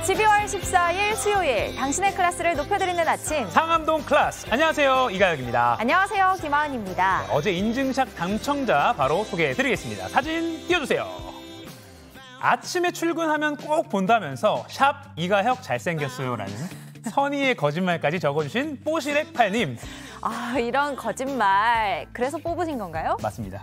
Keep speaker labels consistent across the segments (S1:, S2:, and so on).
S1: (12월 14일) 수요일 당신의 클래스를 높여드리는 아침
S2: 상암동 클래스. 안녕하세요, 이가혁입니다.
S1: 안녕하세요, 김하은입니다.
S2: 네, 어제 인증샷 당첨자 바로 소개해드리겠습니다. 사진 띄워주세요. 아침에 출근하면 꼭 본다면서 샵 이가혁 잘생겼어요라는 선의의 거짓말까지 적어주신 뽀시렉8님.
S1: 아, 이런 거짓말 그래서 뽑으신 건가요?
S2: 맞습니다.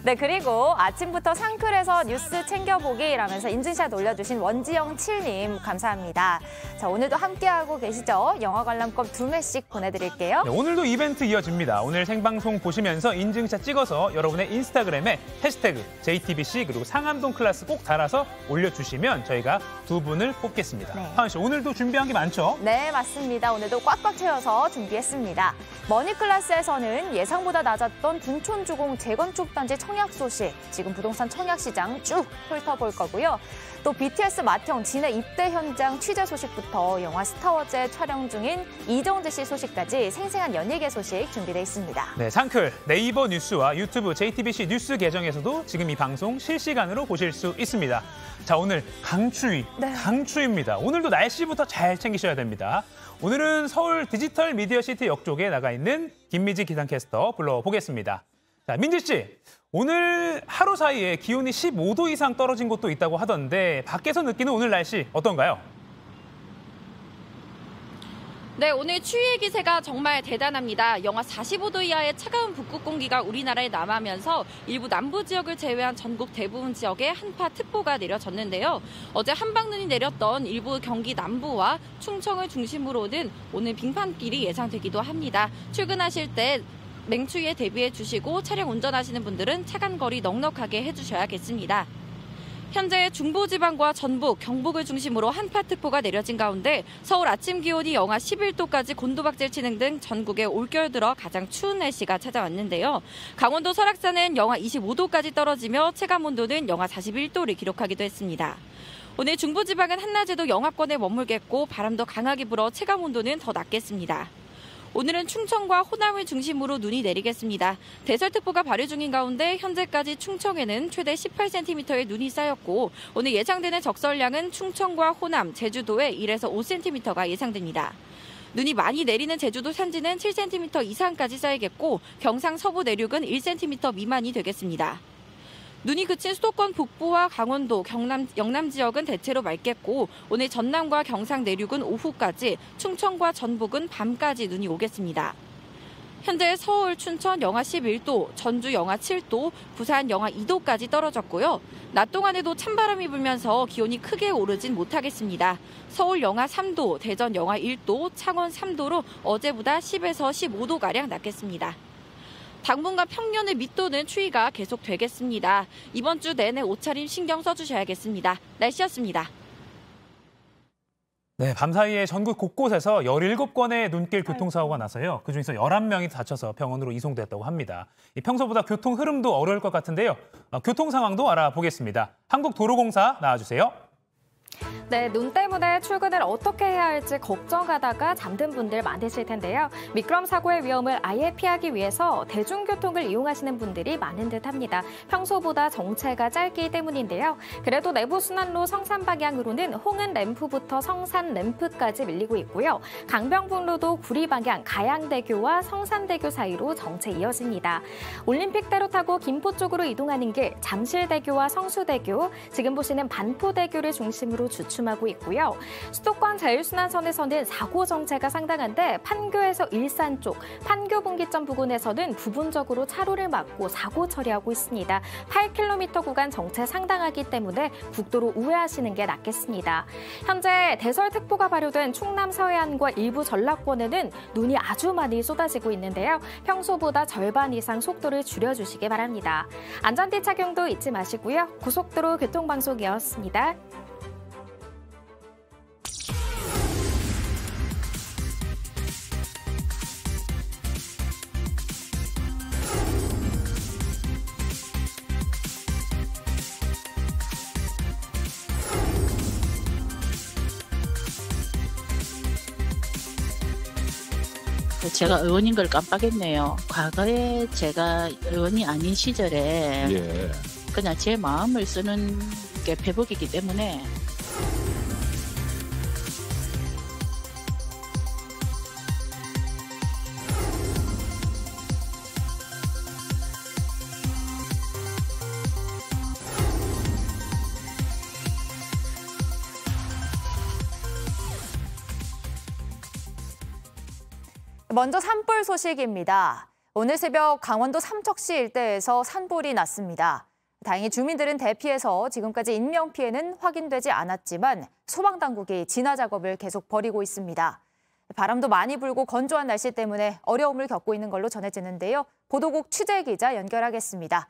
S1: 네, 그리고 아침부터 상클에서 뉴스 챙겨보기라면서 인증샷 올려주신 원지영7님 감사합니다. 자, 오늘도 함께하고 계시죠? 영화 관람권 2매씩 보내드릴게요.
S2: 네, 오늘도 이벤트 이어집니다. 오늘 생방송 보시면서 인증샷 찍어서 여러분의 인스타그램에 해시태그 JTBC 그리고 상암동 클래스 꼭 달아서 올려주시면 저희가 2분을 뽑겠습니다.
S1: 네.
S2: 하은 씨, 오늘도 준비한 게 많죠?
S1: 네, 맞습니다. 오늘도 꽉꽉 채워서 준비했습니다. 머니클래스에서는 예상보다 낮았던 둔촌주공 재건축 단지 청약 소식, 지금 부동산 청약 시장 쭉 훑어볼 거고요. 또 BTS 맏형 진의 입대 현장 취재 소식부터 영화 스타워즈의 촬영 중인 이정재 씨 소식까지 생생한 연예계 소식 준비되어 있습니다.
S2: 네, 상클 네이버 뉴스와 유튜브 JTBC 뉴스 계정에서도 지금 이 방송 실시간으로 보실 수 있습니다. 자, 오늘 강추위,
S1: 네.
S2: 강추위입니다. 오늘도 날씨부터 잘 챙기셔야 됩니다. 오늘은 서울 디지털 미디어시티 역쪽에 나가 있는 김미지 기상캐스터 불러보겠습니다. 자, 민지 씨, 오늘 하루 사이에 기온이 15도 이상 떨어진 곳도 있다고 하던데 밖에서 느끼는 오늘 날씨 어떤가요?
S3: 네, 오늘 추위의 기세가 정말 대단합니다. 영하 45도 이하의 차가운 북극 공기가 우리나라에 남하면서 일부 남부 지역을 제외한 전국 대부분 지역에 한파특보가 내려졌는데요. 어제 한방눈이 내렸던 일부 경기 남부와 충청을 중심으로는 오늘 빙판길이 예상되기도 합니다. 출근하실 때 맹추위에 대비해 주시고 차량 운전하시는 분들은 차간거리 넉넉하게 해주셔야겠습니다. 현재 중부지방과 전북, 경북을 중심으로 한파특보가 내려진 가운데 서울 아침 기온이 영하 11도까지 곤두박질 치는 등 전국에 올겨울 들어 가장 추운 날씨가 찾아왔는데요. 강원도 설악산은 영하 25도까지 떨어지며 체감온도는 영하 41도를 기록하기도 했습니다. 오늘 중부지방은 한낮에도 영하권에 머물겠고 바람도 강하게 불어 체감온도는 더 낮겠습니다. 오늘은 충청과 호남을 중심으로 눈이 내리겠습니다. 대설특보가 발효 중인 가운데 현재까지 충청에는 최대 18cm의 눈이 쌓였고 오늘 예상되는 적설량은 충청과 호남, 제주도에 1에서 5cm가 예상됩니다. 눈이 많이 내리는 제주도 산지는 7cm 이상까지 쌓이겠고 경상 서부 내륙은 1cm 미만이 되겠습니다. 눈이 그친 수도권 북부와 강원도, 경남, 영남 지역은 대체로 맑겠고 오늘 전남과 경상 내륙은 오후까지, 충청과 전북은 밤까지 눈이 오겠습니다. 현재 서울, 춘천 영하 11도, 전주 영하 7도, 부산 영하 2도까지 떨어졌고요. 낮 동안에도 찬바람이 불면서 기온이 크게 오르진 못하겠습니다. 서울 영하 3도, 대전 영하 1도, 창원 3도로 어제보다 10에서 15도가량 낮겠습니다. 당분간 평년을 밑도는 추위가 계속되겠습니다. 이번 주 내내 옷차림 신경 써주셔야겠습니다. 날씨였습니다.
S2: 네, 밤사이에 전국 곳곳에서 17건의 눈길 교통사고가 나서요. 그중에서 11명이 다쳐서 병원으로 이송됐다고 합니다. 평소보다 교통 흐름도 어려울 것 같은데요. 교통 상황도 알아보겠습니다. 한국도로공사 나와주세요.
S4: 네, 눈 때문에 출근을 어떻게 해야 할지 걱정하다가 잠든 분들 많으실 텐데요. 미끄럼 사고의 위험을 아예 피하기 위해서 대중교통을 이용하시는 분들이 많은 듯합니다. 평소보다 정체가 짧기 때문인데요. 그래도 내부순환로 성산 방향으로는 홍은 램프부터 성산 램프까지 밀리고 있고요. 강병북로도 구리 방향 가양대교와 성산대교 사이로 정체 이어집니다. 올림픽대로 타고 김포 쪽으로 이동하는 길 잠실대교와 성수대교, 지금 보시는 반포대교를 중심으로 주춤하고 있고요. 수도권 제일순환선에서는 사고 정체가 상당한데 판교에서 일산 쪽, 판교 분기점 부근에서는 부분적으로 차로를 막고 사고 처리하고 있습니다. 8km 구간 정체 상당하기 때문에 국도로 우회하시는 게 낫겠습니다. 현재 대설특보가 발효된 충남 서해안과 일부 전라권에는 눈이 아주 많이 쏟아지고 있는데요. 평소보다 절반 이상 속도를 줄여주시기 바랍니다. 안전띠 착용도 잊지 마시고요. 고속도로 교통방송이었습니다.
S5: 제가 의원인 걸 깜빡했네요. 과거에 제가 의원이 아닌 시절에 그냥 제 마음을 쓰는 게 회복이기 때문에
S1: 먼저 산불 소식입니다. 오늘 새벽 강원도 삼척시 일대에서 산불이 났습니다. 다행히 주민들은 대피해서 지금까지 인명피해는 확인되지 않았지만 소방당국이 진화 작업을 계속 벌이고 있습니다. 바람도 많이 불고 건조한 날씨 때문에 어려움을 겪고 있는 걸로 전해지는데요. 보도국 취재기자 연결하겠습니다.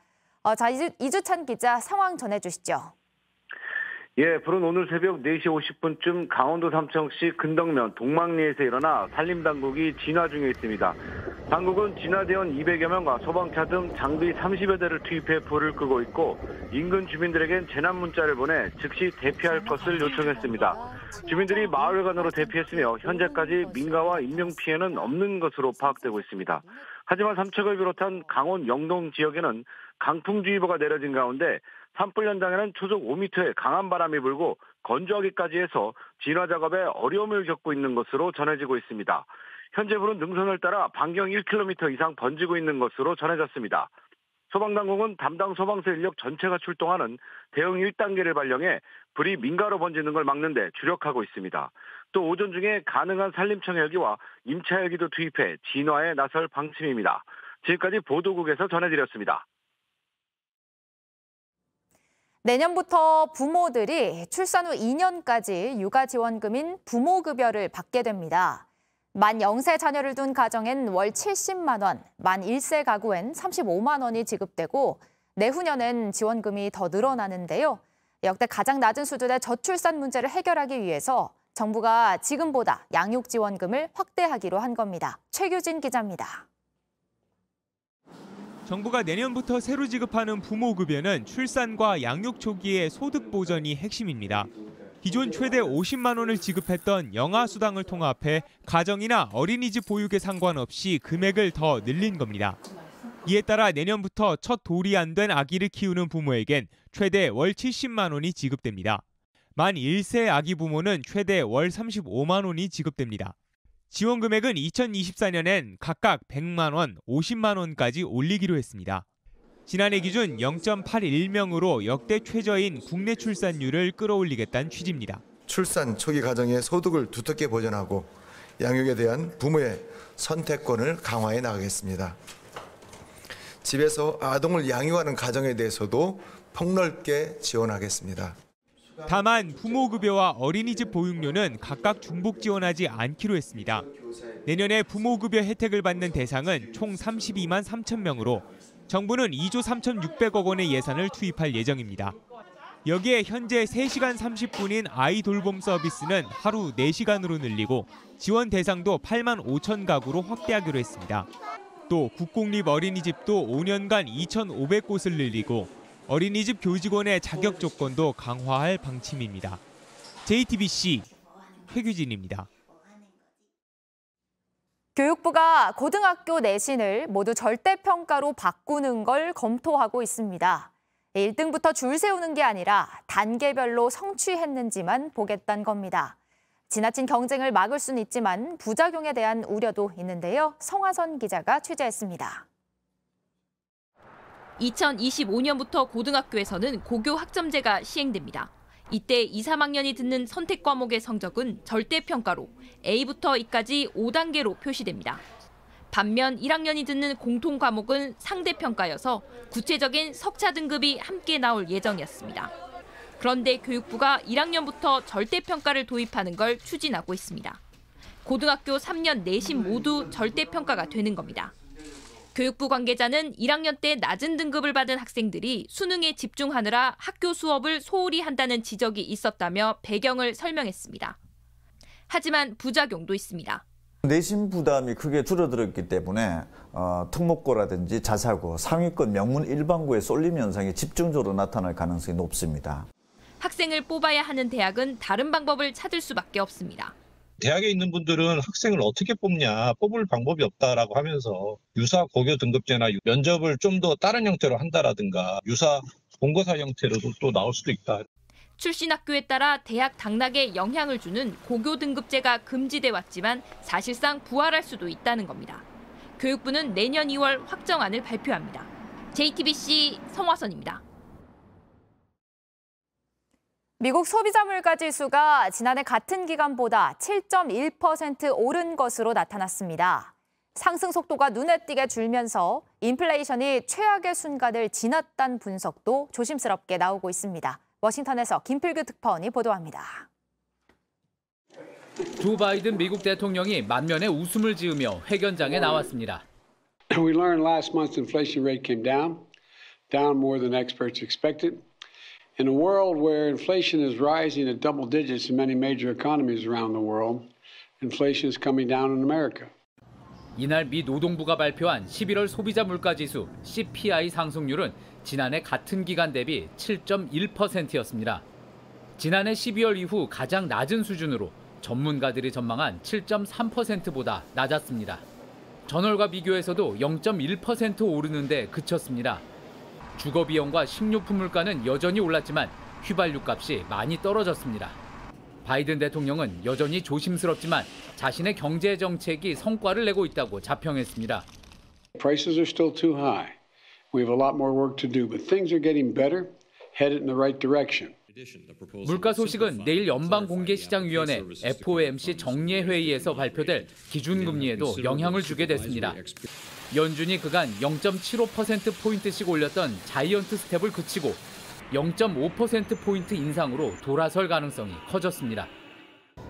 S1: 이주찬 기자 상황 전해주시죠.
S6: 예, 불은 오늘 새벽 4시 50분쯤 강원도 삼척시 근덕면 동막리에서 일어나 산림당국이 진화 중에 있습니다. 당국은 진화대원 200여 명과 소방차 등 장비 30여 대를 투입해 불을 끄고 있고 인근 주민들에겐 재난 문자를 보내 즉시 대피할 것을 요청했습니다. 주민들이 마을간으로 대피했으며 현재까지 민가와 인명피해는 없는 것으로 파악되고 있습니다. 하지만 삼척을 비롯한 강원 영동 지역에는 강풍주의보가 내려진 가운데 산불 현장에는 초속 5m의 강한 바람이 불고 건조하기까지 해서 진화 작업에 어려움을 겪고 있는 것으로 전해지고 있습니다. 현재 불은 능선을 따라 반경 1km 이상 번지고 있는 것으로 전해졌습니다. 소방당국은 담당 소방서 인력 전체가 출동하는 대응 1단계를 발령해 불이 민가로 번지는 걸 막는 데 주력하고 있습니다. 또 오전 중에 가능한 산림청 헬기와 임차 헬기도 투입해 진화에 나설 방침입니다. 지금까지 보도국에서 전해드렸습니다.
S1: 내년부터 부모들이 출산 후 2년까지 육아지원금인 부모급여를 받게 됩니다. 만 0세 자녀를 둔 가정엔 월 70만 원, 만 1세 가구엔 35만 원이 지급되고 내후년엔 지원금이 더 늘어나는데요. 역대 가장 낮은 수준의 저출산 문제를 해결하기 위해서 정부가 지금보다 양육지원금을 확대하기로 한 겁니다. 최규진 기자입니다.
S7: 정부가 내년부터 새로 지급하는 부모급여는 출산과 양육 초기의 소득 보전이 핵심입니다. 기존 최대 50만 원을 지급했던 영아수당을 통합해 가정이나 어린이집 보육에 상관없이 금액을 더 늘린 겁니다. 이에 따라 내년부터 첫 돌이 안 된 아기를 키우는 부모에겐 최대 월 70만 원이 지급됩니다. 만 1세 아기 부모는 최대 월 35만 원이 지급됩니다. 지원 금액은 2024년엔 각각 100만 원, 50만 원까지 올리기로 했습니다. 지난해 기준 0.81명으로 역대 최저인 국내 출산율을 끌어올리겠다는 취지입니다.
S8: 출산 초기 가정의 소득을 두텁게 보전하고 양육에 대한 부모의 선택권을 강화해 나가겠습니다. 집에서 아동을 양육하는 가정에 대해서도 폭넓게 지원하겠습니다.
S7: 다만 부모급여와 어린이집 보육료는 각각 중복 지원하지 않기로 했습니다. 내년에 부모급여 혜택을 받는 대상은 총 32만 3천 명으로 정부는 2조 3,600억 원의 예산을 투입할 예정입니다. 여기에 현재 3시간 30분인 아이 돌봄 서비스는 하루 4시간으로 늘리고 지원 대상도 8만 5천 가구로 확대하기로 했습니다. 또 국공립 어린이집도 5년간 2,500곳을 늘리고 어린이집 교직원의 자격 조건도 강화할 방침입니다. JTBC 최규진입니다.
S1: 교육부가 고등학교 내신을 모두 절대평가로 바꾸는 걸 검토하고 있습니다. 1등부터 줄 세우는 게 아니라 단계별로 성취했는지만 보겠다는 겁니다. 지나친 경쟁을 막을 수는 있지만 부작용에 대한 우려도 있는데요. 성화선 기자가 취재했습니다.
S3: 2025년부터 고등학교에서는 고교 학점제가 시행됩니다. 이때 2, 3학년이 듣는 선택 과목의 성적은 절대평가로 A부터 E까지 5단계로 표시됩니다. 반면 1학년이 듣는 공통 과목은 상대평가여서 구체적인 석차 등급이 함께 나올 예정이었습니다. 그런데 교육부가 1학년부터 절대평가를 도입하는 걸 추진하고 있습니다. 고등학교 3년 내신 모두 절대평가가 되는 겁니다. 교육부 관계자는 1학년 때 낮은 등급을 받은 학생들이 수능에 집중하느라 학교 수업을 소홀히 한다는 지적이 있었다며 배경을 설명했습니다. 하지만 부작용도 있습니다.
S9: 내신 부담이 크게 줄어들었기 때문에 특목고라든지 자사고, 상위권 명문 일반고의 쏠림 현상이 집중적으로 나타날 가능성이 높습니다.
S3: 학생을 뽑아야 하는 대학은 다른 방법을 찾을 수밖에 없습니다.
S10: 대학에 있는 분들은 학생을 어떻게 뽑냐, 뽑을 방법이 없다라고 하면서 유사 고교 등급제나 면접을 좀 더 다른 형태로 한다라든가 유사 본거사 형태로도 또 나올 수도 있다.
S3: 출신 학교에 따라 대학 당락에 영향을 주는 고교 등급제가 금지돼 왔지만 사실상 부활할 수도 있다는 겁니다. 교육부는 내년 2월 확정안을 발표합니다. JTBC 성화선입니다.
S1: 미국 소비자 물가 지수가 지난해 같은 기간보다 7.1% 오른 것으로 나타났습니다. 상승 속도가 눈에 띄게 줄면서 인플레이션이 최악의 순간을 지났다는 분석도 조심스럽게 나오고 있습니다. 워싱턴에서 김필규 특파원이 보도합니다.
S11: 조 바이든 미국 대통령이 만면에 웃음을 지으며 회견장에 나왔습니다.
S12: We learned last month's inflation rate came down more than experts expected. In a world where inflation is rising at double digits in many major economies around the world, inflation is coming down in America.
S11: 이날 미 노동부가 발표한 11월 소비자 물가 지수 CPI 상승률은 지난해 같은 기간 대비 7.1%였습니다. 지난해 12월 이후 가장 낮은 수준으로 전문가들이 전망한 7.3%보다 낮았습니다. 전월과 비교해서도 0.1% 오르는 데 그쳤습니다. 주거비용과 식료품 물가는 여전히 올랐지만 휘발유 값이 많이 떨어졌습니다. 바이든 대통령은 여전히 조심스럽지만 자신의 경제 정책이 성과를 내고 있다고 자평했습니다.
S12: Prices are still too high. We have a lot more work to do, but things are getting better, headed in the right direction.
S11: 물가 소식은 내일 연방공개시장위원회 FOMC 정례회의에서 발표될 기준금리에도 영향을 주게 됐습니다. 연준이 그간 0.75%포인트씩 올렸던 자이언트 스텝을 그치고 0.5%포인트 인상으로 돌아설 가능성이 커졌습니다.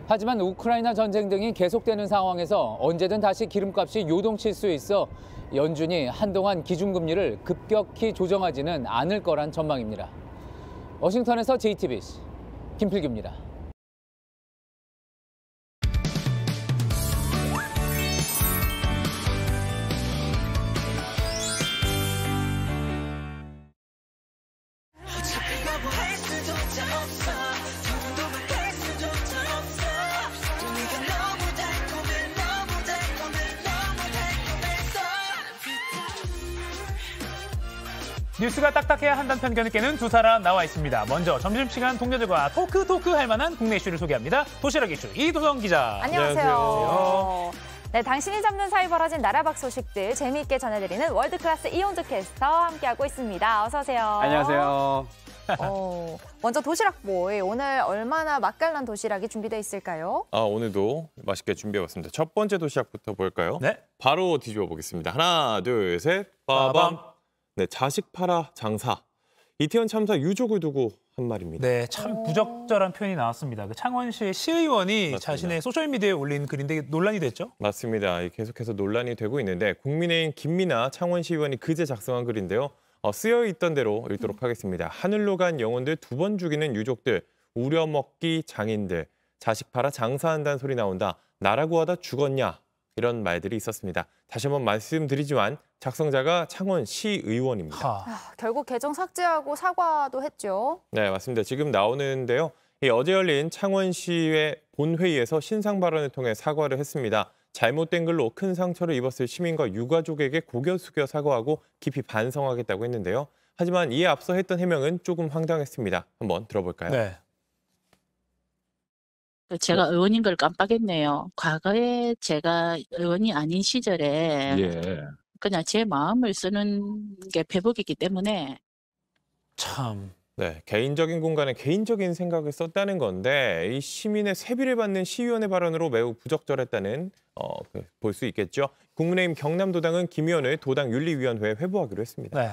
S13: 하지만 우크라이나 전쟁 등이 계속되는 상황에서 언제든 다시 기름값이 요동칠 수 있어 연준이 한동안 기준금리를 급격히 조정하지는 않을 거란 전망입니다. 워싱턴에서 JTBC 김필규입니다.
S2: 뉴스가 딱딱해야 한다는 편견을 깨는 두 사람 나와 있습니다. 먼저 점심시간 동료들과 토크 할 만한 국내 이슈를 소개합니다. 도시락 이슈 이도성 기자.
S1: 안녕하세요. 네, 당신이 잡는 사이 벌어진 나라 밖 소식들 재미있게 전해드리는 월드클래스 이온주 캐스터 함께하고 있습니다. 어서 오세요.
S14: 안녕하세요.
S1: 먼저 도시락보이, 오늘 얼마나 맛깔난 도시락이 준비되어 있을까요?
S14: 오늘도 맛있게 준비해봤습니다. 첫 번째 도시락부터 볼까요?
S2: 네.
S14: 바로 뒤집어 보겠습니다. 하나, 둘, 셋, 빠밤. 네, 자식 팔아 장사. 이태원 참사 유족을 두고 한 말입니다.
S2: 네, 참 부적절한 표현이 나왔습니다. 그 창원시의 시의원이
S14: 맞습니다.
S2: 자신의 소셜미디어에 올린 글인데 논란이 됐죠?
S14: 맞습니다. 계속해서 논란이 되고 있는데 국민의힘 김민아 창원시의원이 그제 작성한 글인데요. 쓰여있던 대로 읽도록 하겠습니다. 하늘로 간 영혼들 두 번 죽이는 유족들, 우려먹기 장인들, 자식 팔아 장사한다는 소리 나온다. 나라고 하다 죽었냐? 이런 말들이 있었습니다. 다시 한번 말씀드리지만 작성자가 창원시의원입니다.
S1: 결국 계정 삭제하고 사과도 했죠.
S14: 네, 맞습니다. 지금 나오는데요. 어제 열린 창원시의 본회의에서 신상 발언을 통해 사과를 했습니다. 잘못된 글로 큰 상처를 입었을 시민과 유가족에게 고개 숙여 사과하고 깊이 반성하겠다고 했는데요. 하지만 이에 앞서 했던 해명은 조금 황당했습니다. 한번 들어볼까요?
S2: 네.
S5: 제가 의원인 걸 깜빡했네요. 과거에 제가 의원이 아닌 시절에 그냥 제 마음을 쓰는 게 페북이기 때문에
S2: 참.
S14: 네, 개인적인 공간에 개인적인 생각을 썼다는 건데 이 시민의 세비를 받는 시의원의 발언으로 매우 부적절했다는 볼 수 있겠죠. 국민의힘 경남도당은 김 의원을 도당윤리위원회에 회부하기로 했습니다.
S2: 네.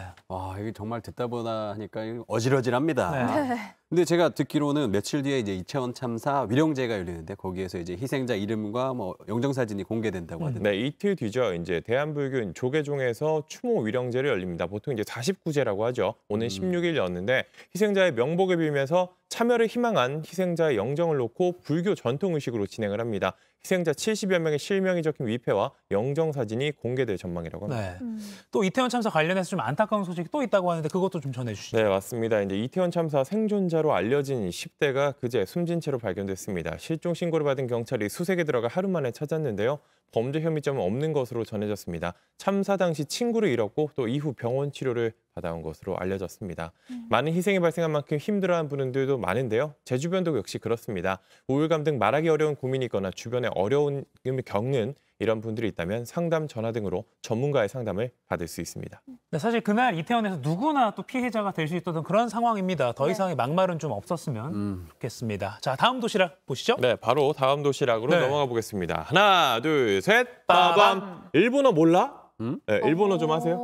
S15: 이게 정말 듣다 보다 하니까 어질어질합니다.
S2: 네.
S15: 근데 제가 듣기로는 며칠 뒤에 이제 이태원 참사 위령제가 열리는데 거기에서 이제 희생자 이름과 영정 사진이 공개된다고 하던데.
S14: 네, 이틀 뒤죠. 이제 대한불교 조계종에서 추모 위령제를 열립니다. 보통 이제 49제라고 하죠. 오늘 16일이었는데 희생자의 명복을 빌면서 참여를 희망한 희생자의 영정을 놓고 불교 전통 의식으로 진행을 합니다. 희생자 70여 명의 실명이 적힌 위패와 영정 사진이 공개될 전망이라고 합니다.
S2: 네. 또 이태원 참사 관련해서 좀 안타까운 소식이 또 있다고 하는데 그것도 좀 전해주시죠.
S14: 네, 맞습니다. 이제 이태원 참사 생존자로 알려진 10대가 그제 숨진 채로 발견됐습니다. 실종 신고를 받은 경찰이 수색에 들어가 하루 만에 찾았는데요. 범죄 혐의점은 없는 것으로 전해졌습니다. 참사 당시 친구를 잃었고 또 이후 병원 치료를 받아온 것으로 알려졌습니다. 많은 희생이 발생한 만큼 힘들어하는 분들도 많은데요. 제 주변도 역시 그렇습니다. 우울감 등 말하기 어려운 고민이 있거나 주변에 어려움을 겪는 이런 분들이 있다면 상담 전화 등으로 전문가의 상담을 받을 수 있습니다.
S2: 네, 사실 그날 이태원에서 누구나 또 피해자가 될 수 있던 그런 상황입니다. 더 이상의 막말은 좀 없었으면 좋겠습니다. 자, 다음 도시락 보시죠.
S14: 네, 바로 다음 도시락으로
S2: 네.
S14: 넘어가 보겠습니다. 하나, 둘, 셋, 빠밤. 일본어 몰라? 네, 일본어 좀 하세요?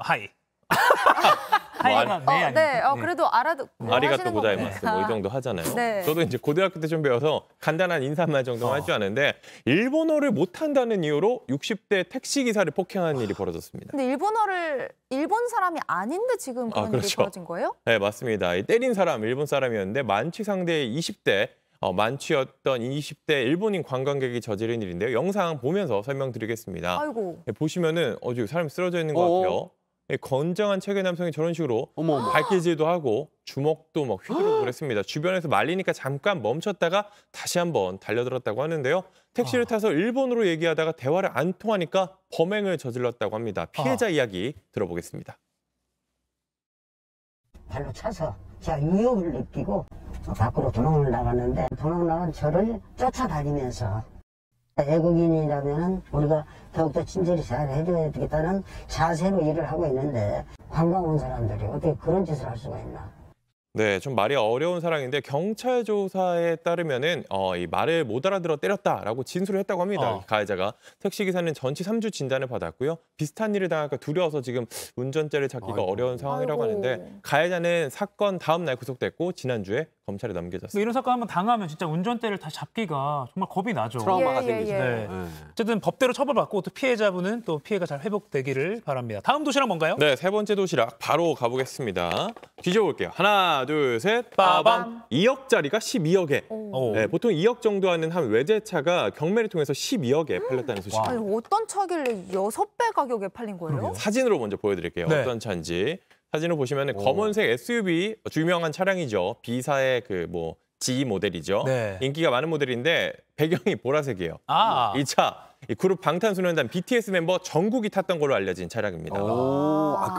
S2: 하이. 하이가 네,
S1: 네, 그래도
S14: 아리가또 고자이마스 뭐 이 정도 하잖아요.
S1: 네.
S14: 저도 이제 고등학교 때 좀 배워서 간단한 인사말 정도만 할 줄 아는데 일본어를 못한다는 이유로 60대 택시기사를 폭행한 일이 벌어졌습니다.
S1: 근데 일본 사람이 아닌데 지금 그런 일이 벌어진 거예요?
S14: 네, 맞습니다. 이 때린 사람 일본 사람이었는데 만취 상대의 20대 만취였던 20대 일본인 관광객이 저지른 일인데요. 영상 보면서 설명드리겠습니다.
S1: 아이고.
S14: 보시면은 지금 사람이 쓰러져 있는 것 같아요. 건장한 체격 남성이 저런 식으로 발길질도 하고 주먹도 막 휘두르고 그랬습니다. 주변에서 말리니까 잠깐 멈췄다가 다시 한번 달려들었다고 하는데요. 택시를 타서 일본어로 얘기하다가 대화를 안 통하니까 범행을 저질렀다고 합니다. 피해자 이야기 들어보겠습니다.
S16: 발로 차서 제가 위협을 느끼고 밖으로 도망을 나갔는데 도망 나간 저를 쫓아다니면서 외국인이라면 우리가 더욱더 친절히 잘 해줘야 되겠다는 자세로 일을 하고 있는데 관광 온 사람들이 어떻게 그런 짓을 할 수가 있나.
S14: 네, 좀 말이 어려운 상황인데 경찰 조사에 따르면은 이 말을 못 알아들어 때렸다라고 진술을 했다고 합니다. 가해자가 택시기사는 전치 3주 진단을 받았고요. 비슷한 일을 당할까 두려워서 지금 운전죄를 찾기가 어려운 상황이라고 하는데 가해자는 사건 다음 날 구속됐고 지난주에 검찰에 넘겨졌습니다.
S2: 이런 사건 한번 당하면 진짜 운전대를 다시 잡기가 정말 겁이 나죠.
S15: 트라우마가 생기죠.
S2: 네. 어쨌든 법대로 처벌받고 또 피해자분은 또 피해가 잘 회복되기를 바랍니다. 다음 도시락 뭔가요?
S14: 네, 세 번째 도시락 바로 가보겠습니다. 뒤져볼게요. 하나, 둘, 셋, 빠밤. 2억짜리가 12억에. 네, 보통 2억 정도 하는 한 외제차가 경매를 통해서 12억에 팔렸다는 소식입니다.
S1: 아니, 어떤 차길래 6배 가격에 팔린 거예요?
S14: 사진으로 먼저 보여드릴게요.
S2: 네.
S14: 어떤 차인지. 사진을 보시면 검은색 SUV, 유명한 차량이죠. B사의 G 모델이죠.
S2: 네.
S14: 인기가 많은 모델인데 배경이 보라색이에요. 이 차, 이 그룹 방탄소년단 BTS 멤버 정국이 탔던 걸로 알려진 차량입니다.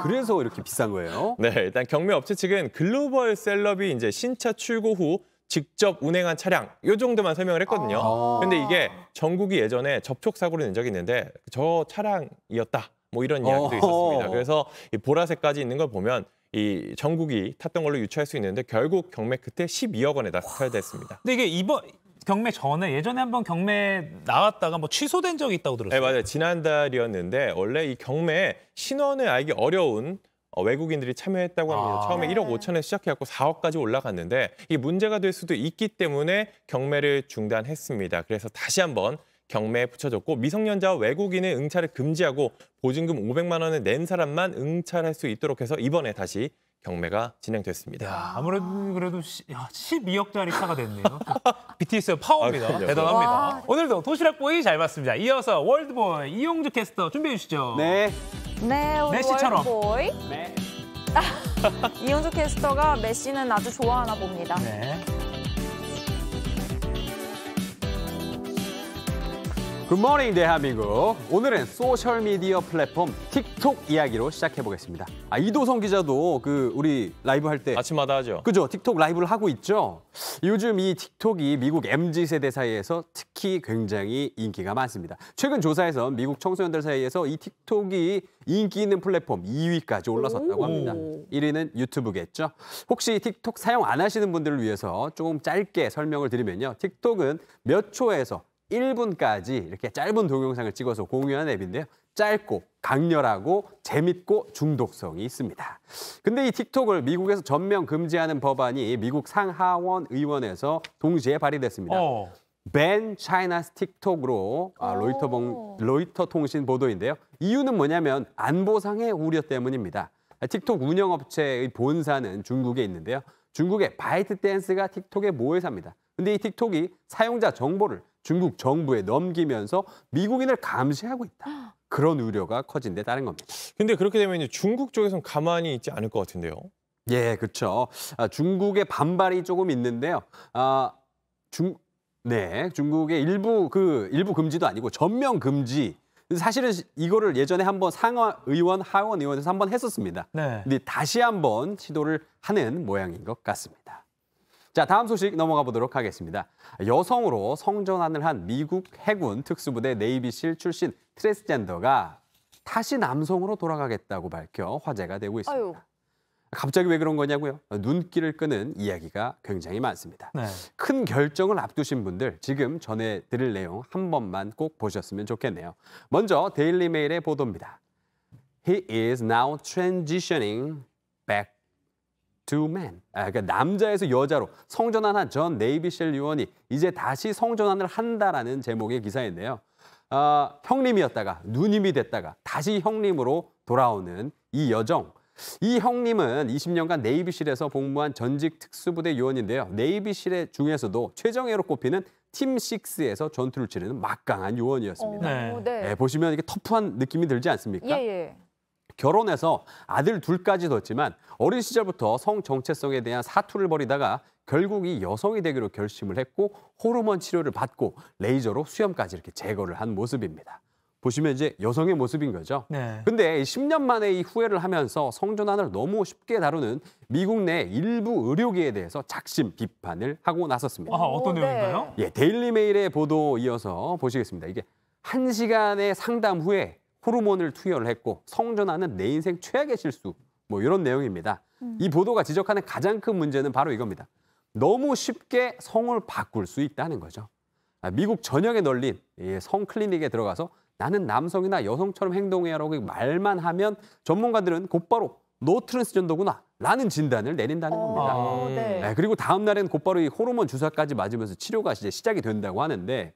S15: 그래서 이렇게 비싼 거예요?
S14: 네, 일단 경매 업체 측은 글로벌 셀럽이 이제 신차 출고 후 직접 운행한 차량 요 정도만 설명을 했거든요. 근데 이게 정국이 예전에 접촉 사고를 낸 적이 있는데 저 차량이었다. 뭐 이런 이야기도 있었습니다. 그래서 이 보라색까지 있는 걸 보면 이 정국이 탔던 걸로 유추할 수 있는데 결국 경매 끝에 12억 원에 낙찰됐습니다.
S2: 근데 이게 이번 경매 전에 예전에 한번 경매 나왔다가 취소된 적이 있다고 들었어요.
S14: 네, 맞아요. 지난달이었는데 원래 이 경매에 신원을 알기 어려운 외국인들이 참여했다고 합니다. 처음에 1억 5천에 시작해갖고 4억까지 올라갔는데 이게 문제가 될 수도 있기 때문에 경매를 중단했습니다. 그래서 다시 한번 경매에 붙여졌고 미성년자와 외국인의 응찰을 금지하고 보증금 500만 원을 낸 사람만 응찰할 수 있도록 해서 이번에 다시 경매가 진행됐습니다.
S2: 야, 아무래도 그래도 12억짜리 차가 됐네요. BTS의 파워입니다. 대단합니다.
S1: 와.
S2: 오늘도 도시락 보이 잘 봤습니다. 이어서 월드보이 이용주 캐스터 준비해 주시죠.
S15: 네.
S1: 네, 우리
S2: 메시처럼.
S1: 월드보이.
S15: 네.
S1: 이현주 캐스터가 메시는 아주 좋아하나 봅니다.
S2: 네.
S15: 굿모닝 대한민국. 오늘은 소셜미디어 플랫폼 틱톡 이야기로 시작해보겠습니다. 이도성 기자도 우리 라이브 할 때
S14: 아침마다 하죠.
S15: 그죠? 틱톡 라이브를 하고 있죠. 요즘 이 틱톡이 미국 MZ세대 사이에서 특히 굉장히 인기가 많습니다. 최근 조사에서 미국 청소년들 사이에서 이 틱톡이 인기 있는 플랫폼 2위까지 올라섰다고 합니다. 1위는 유튜브겠죠. 혹시 틱톡 사용 안 하시는 분들을 위해서 조금 짧게 설명을 드리면요. 틱톡은 몇 초에서 1분까지 이렇게 짧은 동영상을 찍어서 공유하는 앱인데요. 짧고 강렬하고 재밌고 중독성이 있습니다. 근데 이 틱톡을 미국에서 전면 금지하는 법안이 미국 상하원 의원에서 동시에 발의됐습니다. Ban China's TikTok으로 로이터 통신 보도인데요. 이유는 뭐냐면 안보상의 우려 때문입니다. 틱톡 운영업체의 본사는 중국에 있는데요. 중국의 바이트댄스가 틱톡의 모회사입니다. 근데 이 틱톡이 사용자 정보를 중국 정부에 넘기면서 미국인을 감시하고 있다. 그런 우려가 커진 데 따른 겁니다.
S14: 근데 그렇게 되면 중국 쪽에서는 가만히 있지 않을 것 같은데요.
S15: 예, 그렇죠. 중국의 반발이 조금 있는데요. 네, 중국의 일부 금지도 아니고 전면 금지. 사실은 이거를 예전에 한번 상하의원, 하원의원에서 한번 했었습니다.
S2: 네.
S15: 근데 다시 한번 시도를 하는 모양인 것 같습니다. 자, 다음 소식 넘어가 보도록 하겠습니다. 여성으로 성전환을 한 미국 해군 특수부대 네이비실 출신 트랜스젠더가 다시 남성으로 돌아가겠다고 밝혀 화제가 되고 있습니다.
S1: 아유.
S15: 갑자기 왜 그런 거냐고요? 눈길을 끄는 이야기가 굉장히 많습니다.
S2: 네.
S15: 큰 결정을 앞두신 분들 지금 전해드릴 내용 한 번만 꼭 보셨으면 좋겠네요. 먼저 데일리 메일의 보도입니다. He is now transitioning back to man. 그러니까 남자에서 여자로 성전환한 전 네이비실 요원이 이제 다시 성전환을 한다라는 제목의 기사인데요. 형님이었다가 누님이 됐다가 다시 형님으로 돌아오는 이 여정. 이 형님은 20년간 네이비실에서 복무한 전직 특수부대 요원인데요. 네이비실 중에서도 최정예로 꼽히는 팀 6에서 전투를 치르는 막강한 요원이었습니다.
S1: 네.
S15: 보시면 이게 터프한 느낌이 들지 않습니까?
S1: 예.
S15: 결혼해서 아들 둘까지 뒀지만 어린 시절부터 성 정체성에 대한 사투를 벌이다가 결국 이 여성이 되기로 결심을 했고 호르몬 치료를 받고 레이저로 수염까지 이렇게 제거를 한 모습입니다. 보시면 이제 여성의 모습인 거죠.
S2: 네.
S15: 근데 10년 만에 이 후회를 하면서 성전환을 너무 쉽게 다루는 미국 내 일부 의료계에 대해서 작심 비판을 하고 나섰습니다.
S2: 어떤 내용인가요?
S15: 예, 데일리 메일의 보도 이어서 보시겠습니다. 이게 1시간의 상담 후에 호르몬을 투여를 했고 성전환은 내 인생 최악의 실수. 뭐 이런 내용입니다. 이 보도가 지적하는 가장 큰 문제는 바로 이겁니다. 너무 쉽게 성을 바꿀 수 있다는 거죠. 미국 전역에 널린 성 클리닉에 들어가서 나는 남성이나 여성처럼 행동해라고 말만 하면 전문가들은 곧바로 너 트랜스젠더구나 라는 진단을 내린다는 겁니다.
S1: 네.
S15: 그리고 다음 날에는 곧바로 이 호르몬 주사까지 맞으면서 치료가 이제 시작이 된다고 하는데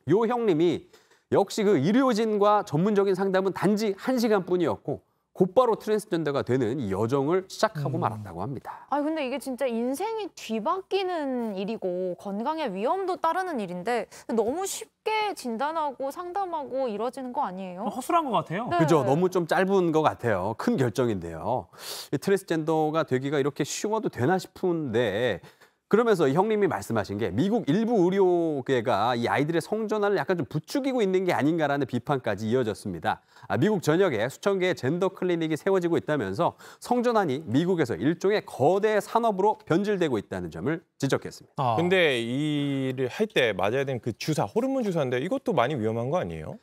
S15: 요 형님이 역시 그 의료진과 전문적인 상담은 단지 1시간뿐이었고 곧바로 트랜스젠더가 되는 이 여정을 시작하고 말았다고 합니다.
S1: 근데 이게 진짜 인생이 뒤바뀌는 일이고 건강에 위험도 따르는 일인데 너무 쉽게 진단하고 상담하고 이루어지는 거 아니에요?
S2: 허술한 것 같아요.
S1: 네.
S15: 그죠? 너무 좀 짧은 것 같아요. 큰 결정인데요. 이 트랜스젠더가 되기가 이렇게 쉬워도 되나 싶은데 그러면서 형님이 말씀하신 게 미국 일부 의료계가 이 아이들의 성전환을 약간 좀 부추기고 있는 게 아닌가라는 비판까지 이어졌습니다. 미국 전역에 수천 개의 젠더 클리닉이 세워지고 있다면서 성전환이 미국에서 일종의 거대 산업으로 변질되고 있다는 점을 지적했습니다.
S14: 근데 이 일을 할 때 맞아야 되는 그 주사, 호르몬 주사인데 이것도 많이 위험한 거 아니에요?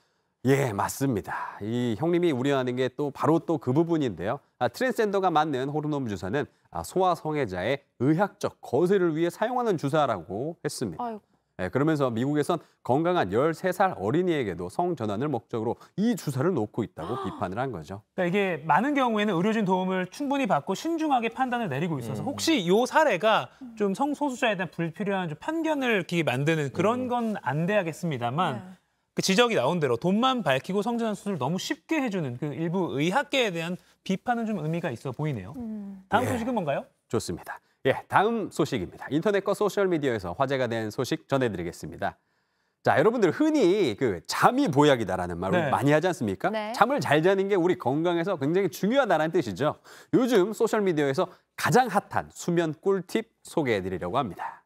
S15: 예, 맞습니다. 이 형님이 우려하는 게 또 바로 또 그 부분인데요. 트랜스젠더가 맞는 호르몬 주사는 소아성애자의 의학적 거세를 위해 사용하는 주사라고 했습니다. 그러면서 미국에선 건강한 13살 어린이에게도 성전환을 목적으로 이 주사를 놓고 있다고 비판을 한 거죠.
S2: 그러니까 이게 많은 경우에는 의료진 도움을 충분히 받고 신중하게 판단을 내리고 있어서 혹시 이 사례가 좀 성소수자에 대한 불필요한 좀 편견을 만드는 그런 건 안 돼야겠습니다만 그 지적이 나온 대로 돈만 밝히고 성전환 수술을 너무 쉽게 해주는 그 일부 의학계에 대한 비판은 좀 의미가 있어 보이네요. 다음 소식은 뭔가요?
S15: 좋습니다. 다음 소식입니다. 인터넷과 소셜미디어에서 화제가 된 소식 전해드리겠습니다. 자, 여러분들 흔히 잠이 보약이다라는 말을 많이 하지 않습니까? 잠을 잘 자는 게 우리 건강에서 굉장히 중요하다는 뜻이죠. 요즘 소셜미디어에서 가장 핫한 수면 꿀팁 소개해드리려고 합니다.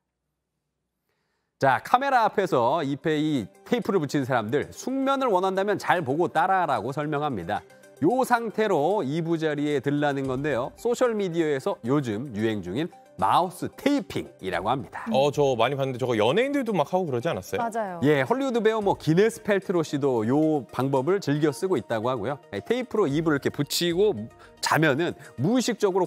S15: 자, 카메라 앞에서 ip에 이 테이프를 붙인 사람들 숙면을 원한다면 잘 보고 따라하라고 설명합니다. 요 상태로 이부자리에 들라는 건데요. 소셜미디어에서 요즘 유행 중인 마우스 테이핑이라고 합니다.
S14: 저 많이 봤는데 저거 연예인들도 막 하고 그러지 않았어요?
S1: 맞아요.
S15: 예, 헐리우드 배우 기네스 펠트로 씨도 요 방법을 즐겨 쓰고 있다고 하고요. 테이프로 입을 이렇게 붙이고 자면은 무의식적으로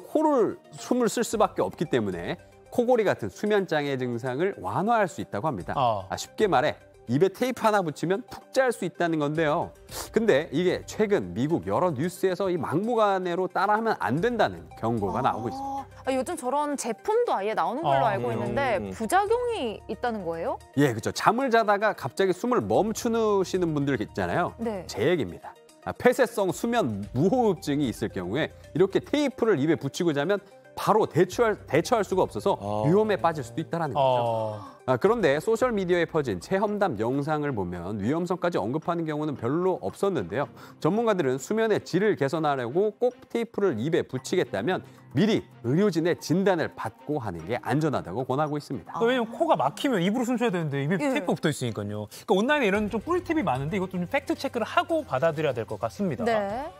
S15: 숨을 쓸 수밖에 없기 때문에 코골이 같은 수면장애 증상을 완화할 수 있다고 합니다. 쉽게 말해 입에 테이프 하나 붙이면 푹 잘 수 있다는 건데요. 근데 이게 최근 미국 여러 뉴스에서 이 막무가내로 따라하면 안 된다는 경고가 나오고 있습니다.
S1: 요즘 저런 제품도 아예 나오는 걸로 알고 있는데 부작용이 있다는 거예요?
S15: 예, 그렇죠. 잠을 자다가 갑자기 숨을 멈추시는 분들 있잖아요. 제 얘기입니다. 폐쇄성 수면 무호흡증이 있을 경우에 이렇게 테이프를 입에 붙이고 자면 바로 대처할 수가 없어서 위험에 빠질 수도 있다는 거죠. 그런데 소셜미디어에 퍼진 체험담 영상을 보면 위험성까지 언급하는 경우는 별로 없었는데요. 전문가들은 수면의 질을 개선하려고 꼭 테이프를 입에 붙이겠다면 미리 의료진의 진단을 받고 하는 게 안전하다고 권하고 있습니다.
S2: 왜냐면 코가 막히면 입으로 숨 쉬어야 되는데 입에 테이프 붙어 있으니까요. 그러니까 온라인에 이런 좀 꿀팁이 많은데 이것도 좀 팩트 체크를 하고 받아들여야 될 것 같습니다.
S1: 네.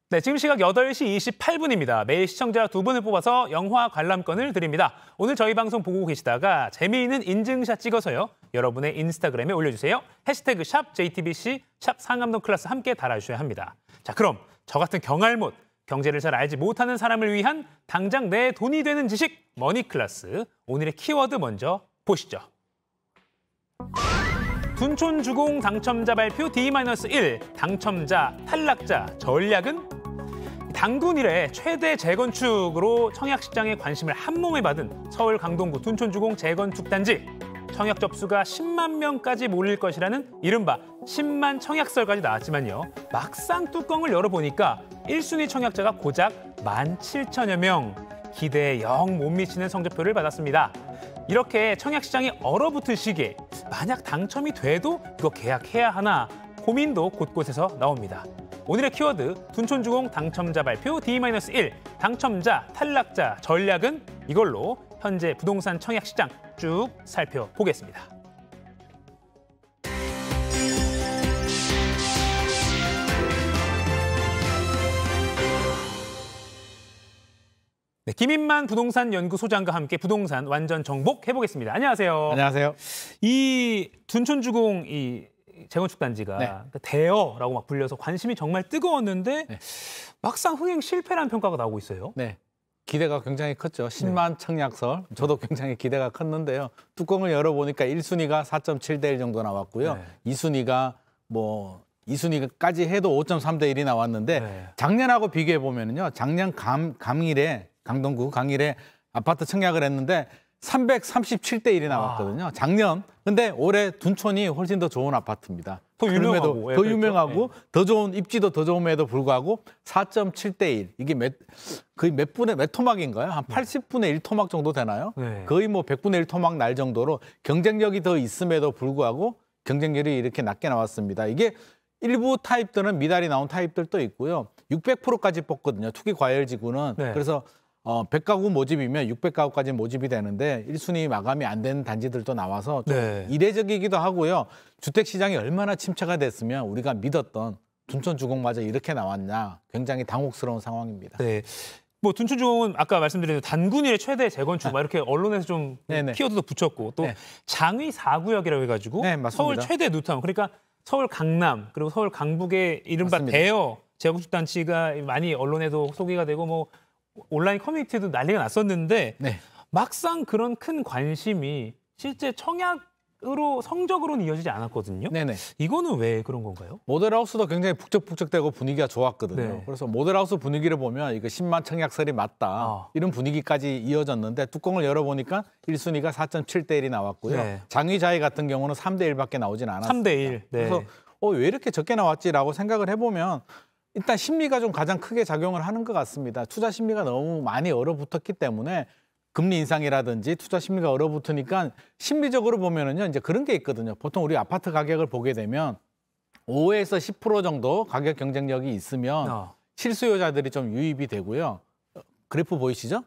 S2: 네, 지금 시각 8시 28분입니다. 매일 시청자 2분을 뽑아서 영화 관람권을 드립니다. 오늘 저희 방송 보고 계시다가 재미있는 인증샷 찍어서요. 여러분의 인스타그램에 올려주세요. 해시태그 샵 JTBC 샵 상암동 클래스 함께 달아주셔야 합니다. 자, 그럼 저 같은 경알못, 경제를 잘 알지 못하는 사람을 위한 당장 내 돈이 되는 지식 머니 클래스. 오늘의 키워드 먼저 보시죠. 둔촌주공 당첨자 발표 D-1, 당첨자, 탈락자, 전략은? 단군 이래 최대 재건축으로 청약시장에 관심을 한몸에 받은 서울 강동구 둔촌주공 재건축단지. 청약 접수가 10만 명까지 몰릴 것이라는 이른바 10만 청약설까지 나왔지만요. 막상 뚜껑을 열어보니까 1순위 청약자가 고작 17,000여 명. 기대에 영 못 미치는 성적표를 받았습니다. 이렇게 청약시장이 얼어붙은 시기에 만약 당첨이 돼도 이거 계약해야 하나 고민도 곳곳에서 나옵니다. 오늘의 키워드 둔촌주공 당첨자 발표 D-1 당첨자, 탈락자, 전략은 이걸로 현재 부동산 청약시장 쭉 살펴보겠습니다. 네, 김인만 부동산 연구소장과 함께 부동산 완전 정복 해보겠습니다. 안녕하세요.
S17: 안녕하세요.
S2: 이 둔촌주공 이 재건축 단지가
S17: 네.
S2: 대여라고 막 불려서 관심이 정말 뜨거웠는데 막상 흥행 실패라는 평가가 나오고 있어요.
S17: 네. 기대가 굉장히 컸죠. 10만 청약설. 저도 굉장히 기대가 컸는데요. 뚜껑을 열어보니까 1순위가 4.7대 1 정도 나왔고요. 2순위가 2순위까지 해도 5.3대 1이 나왔는데 작년하고 비교해 보면요. 작년 강일에 강동구 강일에 아파트 청약을 했는데 337대 1이 나왔거든요. 작년. 근데 올해 둔촌이 훨씬 더 좋은 아파트입니다.
S2: 더 유명하고.
S17: 더 유명하고 더 좋은 입지도 더 좋음에도 불구하고 4.7대 1. 이게 거의 몇 토막인가요? 한 80분의 1 토막 정도 되나요?
S2: 네.
S17: 거의 100분의 1 토막 날 정도로 경쟁력이 더 있음에도 불구하고 경쟁률이 이렇게 낮게 나왔습니다. 이게 일부 타입들은 미달이 나온 타입들도 있고요. 600%까지 뽑거든요. 투기 과열지구는.
S2: 네.
S17: 그래서 100가구 모집이면 600가구까지 모집이 되는데 1순위 마감이 안 되는 단지들도 나와서 좀 이례적이기도 하고요. 주택시장이 얼마나 침체가 됐으면 우리가 믿었던 둔촌주공마저 이렇게 나왔냐. 굉장히 당혹스러운 상황입니다.
S2: 네. 뭐 둔촌주공은 아까 말씀드린 단군일의 최대 재건축 막 이렇게 언론에서 좀 키워드도 붙였고 또 장위 4구역이라고 해가지고 서울 최대 뉴타운 그러니까 서울 강남 그리고 서울 강북의 이른바
S17: 맞습니다.
S2: 대여 재건축 단지가 많이 언론에도 소개가 되고 뭐 온라인 커뮤니티도 난리가 났었는데 막상 그런 큰 관심이 실제 청약으로 성적으로는 이어지지 않았거든요. 이거는 왜 그런 건가요?
S17: 모델하우스도 굉장히 북적북적되고 분위기가 좋았거든요. 그래서 모델하우스 분위기를 보면 이거 10만 청약설이 맞다. 이런 분위기까지 이어졌는데 뚜껑을 열어보니까 1순위가 4.7대 1이 나왔고요. 장위자희 같은 경우는 3대 1밖에 나오진 않았습니다.
S2: 3대 1.
S17: 그래서 왜 이렇게 적게 나왔지라고 생각을 해보면 일단 심리가 좀 가장 크게 작용을 하는 것 같습니다. 투자 심리가 너무 많이 얼어붙었기 때문에 금리 인상이라든지 투자 심리가 얼어붙으니까 심리적으로 보면은요 이제 그런 게 있거든요. 보통 우리 아파트 가격을 보게 되면 5에서 10% 정도 가격 경쟁력이 있으면 실수요자들이 좀 유입이 되고요. 그래프 보이시죠?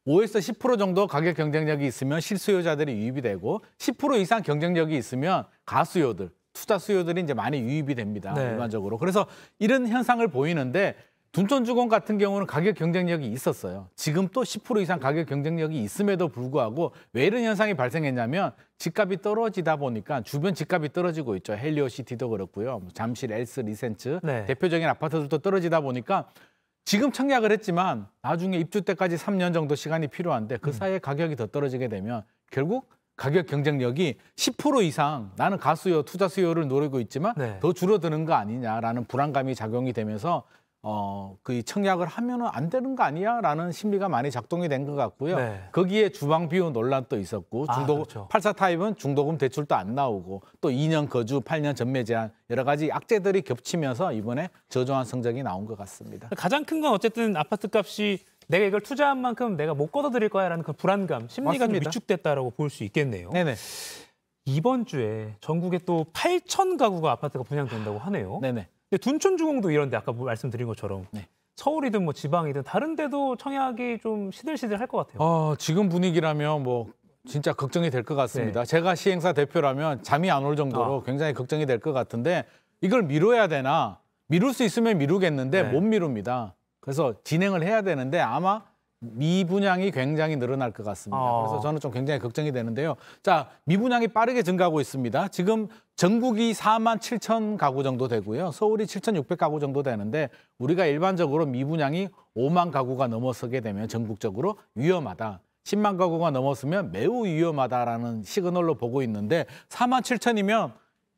S17: 5에서 10% 정도 가격 경쟁력이 있으면 실수요자들이 유입이 되고 10% 이상 경쟁력이 있으면 가수요들 투자 수요들이 이제 많이 유입이 됩니다. 일반적으로. 그래서 이런 현상을 보이는데 둔촌주공 같은 경우는 가격 경쟁력이 있었어요. 지금 또 10% 이상 가격 경쟁력이 있음에도 불구하고 왜 이런 현상이 발생했냐면 집값이 떨어지다 보니까 주변 집값이 떨어지고 있죠. 헬리오시티도 그렇고요. 잠실, 엘스, 리센츠 대표적인 아파트들도 떨어지다 보니까 지금 청약을 했지만 나중에 입주 때까지 3년 정도 시간이 필요한데 그 사이에 가격이 더 떨어지게 되면 결국 가격 경쟁력이 10% 이상 나는 가수요, 투자 수요를 노리고 있지만 더 줄어드는 거 아니냐라는 불안감이 작용이 되면서 그 청약을 하면은 안 되는 거 아니야라는 심리가 많이 작동이 된 것 같고요.
S2: 네.
S17: 거기에 주방 비용 논란도 있었고
S2: 그렇죠.
S17: 84 타입은 중도금 대출도 안 나오고 또 2년 거주, 8년 전매 제한 여러 가지 악재들이 겹치면서 이번에 저조한 성적이 나온 것 같습니다.
S2: 가장 큰 건 어쨌든 아파트 값이 내가 이걸 투자한 만큼 내가 못 걷어들일 거야라는 그 불안감, 심리가 좀
S17: 맞습니다.
S2: 위축됐다라고 볼 수 있겠네요.
S17: 네네.
S2: 이번 주에 전국에 또 8천 가구가 아파트가 분양된다고 하네요.
S17: 네네.
S2: 근데 둔촌주공도 이런데 아까 말씀드린 것처럼
S17: 네.
S2: 서울이든 뭐 지방이든 다른 데도 청약이 좀 시들시들할 것 같아요.
S17: 지금 분위기라면 뭐 진짜 걱정이 될 것 같습니다. 제가 시행사 대표라면 잠이 안 올 정도로 굉장히 걱정이 될 것 같은데 이걸 미뤄야 되나? 미룰 수 있으면 미루겠는데 못 미룹니다. 그래서 진행을 해야 되는데 아마 미분양이 굉장히 늘어날 것 같습니다. 그래서 저는 좀 굉장히 걱정이 되는데요. 자, 미분양이 빠르게 증가하고 있습니다. 지금 전국이 4만 7천 가구 정도 되고요. 서울이 7,600 가구 정도 되는데 우리가 일반적으로 미분양이 5만 가구가 넘어서게 되면 전국적으로 위험하다. 10만 가구가 넘었으면 매우 위험하다라는 시그널로 보고 있는데 4만 7천이면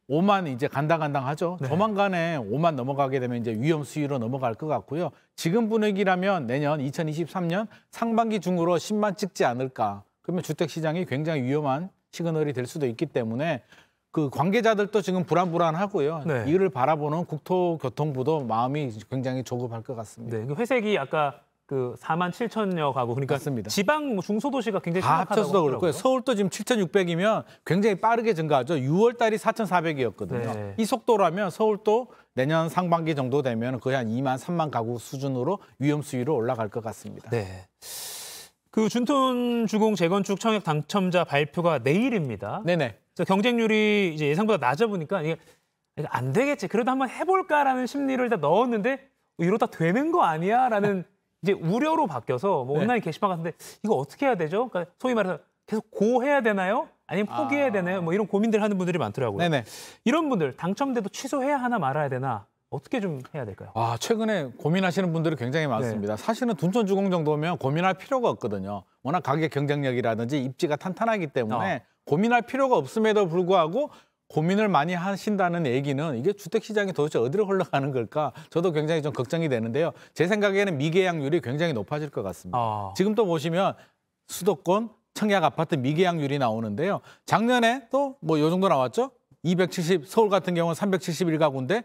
S17: 5만 이제 간당간당하죠. 조만간에 5만 넘어가게 되면 이제 위험 수위로 넘어갈 것 같고요. 지금 분위기라면 내년 2023년 상반기 중으로 10만 찍지 않을까. 그러면 주택시장이 굉장히 위험한 시그널이 될 수도 있기 때문에 그 관계자들도 지금 불안하고요. 이를 바라보는 국토교통부도 마음이 굉장히 조급할 것 같습니다.
S2: 네, 회색이 아까 그 4만 7천여 가구, 그러니까
S17: 맞습니다.
S2: 지방 뭐 중소도시가 굉장히
S17: 다 합쳐서도 그렇고요. 서울도 지금 7,600이면 굉장히 빠르게 증가하죠. 6월 달이 4,400이었거든요.
S2: 네.
S17: 이 속도라면 서울도 내년 상반기 정도 되면 거의 한 2만, 3만 가구 수준으로 위험 수위로 올라갈 것 같습니다.
S2: 네. 그 준톤 주공 재건축 청약 당첨자 발표가 내일입니다.
S17: 네네.
S2: 그래서 경쟁률이 이제 예상보다 낮아 보니까 이게 안 되겠지. 그래도 한번 해볼까라는 심리를 일단 넣었는데 이러다 되는 거 아니야라는 이제 우려로 바뀌어서 뭐 온라인 게시판 같은데 이거 어떻게 해야 되죠? 그러니까 소위 말해서 계속 고해야 되나요? 아니면 포기해야 되나요? 뭐 이런 고민들 하는 분들이 많더라고요.
S17: 네네.
S2: 이런 분들 당첨돼도 취소해야 하나 말아야 되나? 어떻게 좀 해야 될까요?
S17: 최근에 고민하시는 분들이 굉장히 많습니다. 사실은 둔촌주공 정도면 고민할 필요가 없거든요. 워낙 가격 경쟁력이라든지 입지가 탄탄하기 때문에 고민할 필요가 없음에도 불구하고 고민을 많이 하신다는 얘기는 이게 주택시장이 도대체 어디로 흘러가는 걸까? 저도 굉장히 좀 걱정이 되는데요. 제 생각에는 미계약률이 굉장히 높아질 것 같습니다. 지금 또 보시면 수도권 청약 아파트 미계약률이 나오는데요. 작년에 또 뭐 이 정도 나왔죠? 270, 서울 같은 경우는 371가구인데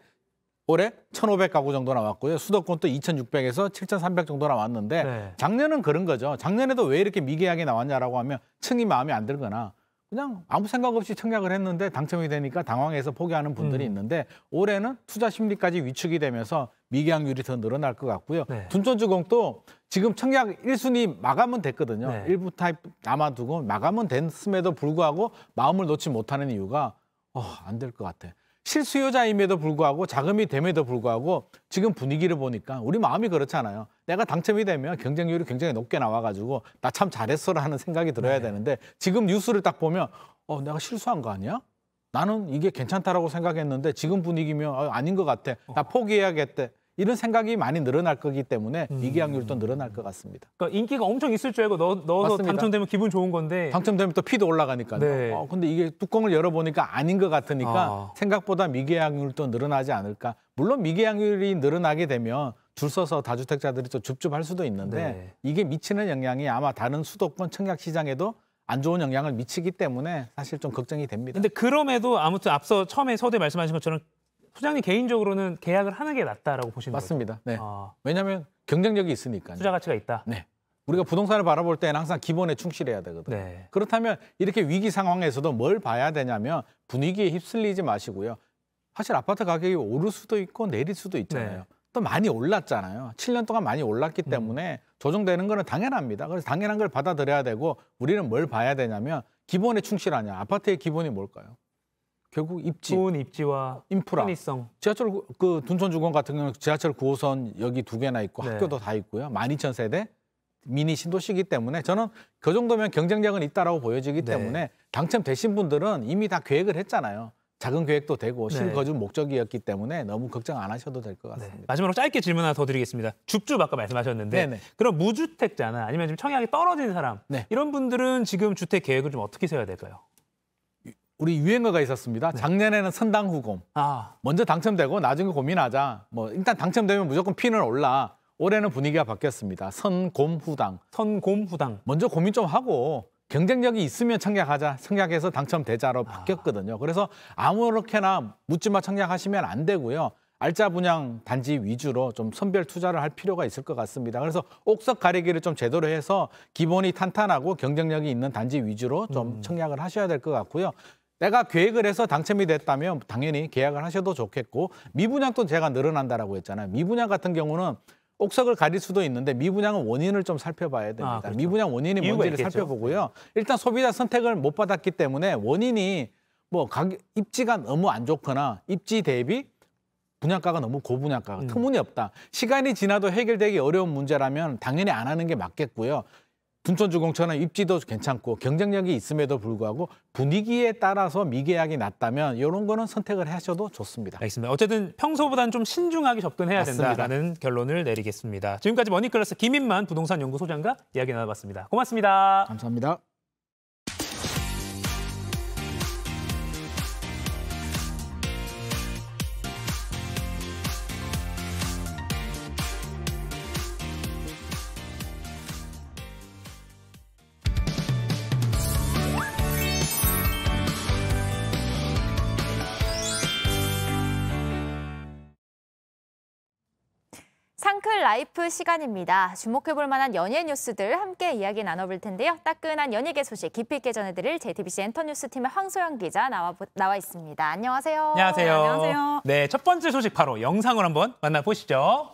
S17: 올해 1,500가구 정도 나왔고요. 수도권 또 2,600에서 7,300 정도 나왔는데 작년은 그런 거죠. 작년에도 왜 이렇게 미계약이 나왔냐라고 하면 층이 마음에 안 들거나 그냥 아무 생각 없이 청약을 했는데 당첨이 되니까 당황해서 포기하는 분들이 있는데 올해는 투자 심리까지 위축이 되면서 미계약률이 더 늘어날 것 같고요. 둔촌주공도 지금 청약 1순위 마감은 됐거든요. 일부 타입 남아두고 마감은 됐음에도 불구하고 마음을 놓지 못하는 이유가 안 될 것 같아. 실수요자임에도 불구하고 자금이 됨에도 불구하고 지금 분위기를 보니까 우리 마음이 그렇잖아요. 내가 당첨이 되면 경쟁률이 굉장히 높게 나와가지고 나 참 잘했어라는 생각이 들어야 되는데 지금 뉴스를 딱 보면 내가 실수한 거 아니야? 나는 이게 괜찮다라고 생각했는데 지금 분위기면 아닌 것 같아. 나 포기해야겠대. 이런 생각이 많이 늘어날 거기 때문에 미계약률도 늘어날 것 같습니다.
S2: 그러니까 인기가 엄청 있을 줄 알고 넣어서
S17: 맞습니다.
S2: 당첨되면 기분 좋은 건데
S17: 당첨되면 또 피도 올라가니까요. 근데 이게 뚜껑을 열어보니까 아닌 것 같으니까 생각보다 미계약률도 늘어나지 않을까. 물론 미계약률이 늘어나게 되면 줄 서서 다주택자들이 또 줍줍할 수도 있는데 이게 미치는 영향이 아마 다른 수도권 청약 시장에도 안 좋은 영향을 미치기 때문에 사실 좀 걱정이 됩니다.
S2: 근데 그럼에도 아무튼 앞서 처음에 서두에 말씀하신 것처럼 소장님 개인적으로는 계약을 하는 게 낫다라고 보시는
S17: 맞습니다. 네. 왜냐하면 경쟁력이 있으니까요.
S2: 투자 가치가 있다.
S17: 네. 우리가 부동산을 바라볼 때는 항상 기본에 충실해야 되거든요. 그렇다면 이렇게 위기 상황에서도 뭘 봐야 되냐면 분위기에 휩쓸리지 마시고요. 사실 아파트 가격이 오를 수도 있고 내릴 수도 있잖아요. 또 많이 올랐잖아요. 7년 동안 많이 올랐기 때문에 조정되는 거는 당연합니다. 그래서 당연한 걸 받아들여야 되고 우리는 뭘 봐야 되냐면 기본에 충실하냐. 아파트의 기본이 뭘까요? 결국 입지,
S2: 좋은 입지와
S17: 인프라,
S2: 편의성.
S17: 지하철 그 둔촌주공 같은 경우는 지하철 9호선 여기 2개나 있고 학교도 다 있고요. 12,000세대 미니 신도시이기 때문에 저는 그 정도면 경쟁력은 있다라고 보여지기 때문에 당첨되신 분들은 이미 다 계획을 했잖아요. 작은 계획도 되고 실거주 목적이었기 때문에 너무 걱정 안 하셔도 될 것 같습니다.
S2: 마지막으로 짧게 질문 하나 더 드리겠습니다. 줍줍 아까 말씀하셨는데 그럼 무주택자나 아니면 지금 청약이 떨어진 사람 이런 분들은 지금 주택 계획을 좀 어떻게 세워야 될까요?
S17: 우리 유행어가 있었습니다. 작년에는 선당후곰. 먼저 당첨되고 나중에 고민하자. 뭐 일단 당첨되면 무조건 피는 올라. 올해는 분위기가 바뀌었습니다. 선곰후당.
S2: 선곰후당.
S17: 먼저 고민 좀 하고 경쟁력이 있으면 청약하자. 청약해서 당첨되자로 바뀌었거든요. 그래서 아무렇게나 묻지마 청약하시면 안 되고요. 알짜 분양 단지 위주로 좀 선별 투자를 할 필요가 있을 것 같습니다. 그래서 옥석 가리기를 좀 제대로 해서 기본이 탄탄하고 경쟁력이 있는 단지 위주로 좀 청약을 하셔야 될 것 같고요. 내가 계획을 해서 당첨이 됐다면 당연히 계약을 하셔도 좋겠고 미분양도 제가 늘어난다라고 했잖아요. 미분양 같은 경우는 옥석을 가릴 수도 있는데 미분양은 원인을 좀 살펴봐야 됩니다.
S2: 그렇죠.
S17: 미분양 원인이 뭔지를
S2: 있겠죠.
S17: 살펴보고요. 일단 소비자 선택을 못 받았기 때문에 원인이 뭐 입지가 너무 안 좋거나 입지 대비 분양가가 너무 고분양가가 터무니없다. 시간이 지나도 해결되기 어려운 문제라면 당연히 안 하는 게 맞겠고요. 둔촌주공처럼 입지도 괜찮고 경쟁력이 있음에도 불구하고 분위기에 따라서 미계약이 났다면 이런 거는 선택을 하셔도 좋습니다.
S2: 알겠습니다. 어쨌든 평소보다는 좀 신중하게 접근해야
S17: 맞습니다.
S2: 된다라는 결론을 내리겠습니다. 지금까지 머니클래스 김인만 부동산 연구소장과 이야기 나눠봤습니다. 고맙습니다.
S17: 감사합니다.
S1: 상클 라이프 시간입니다. 주목해볼 만한 연예 뉴스들 함께 이야기 나눠볼 텐데요. 따끈한 연예계 소식 깊이 있게 전해드릴 JTBC 엔터뉴스팀의 황소영 기자 나와 있습니다. 안녕하세요.
S2: 안녕하세요.
S1: 안녕하세요.
S2: 네, 첫 번째 소식 바로 영상을 한번 만나보시죠.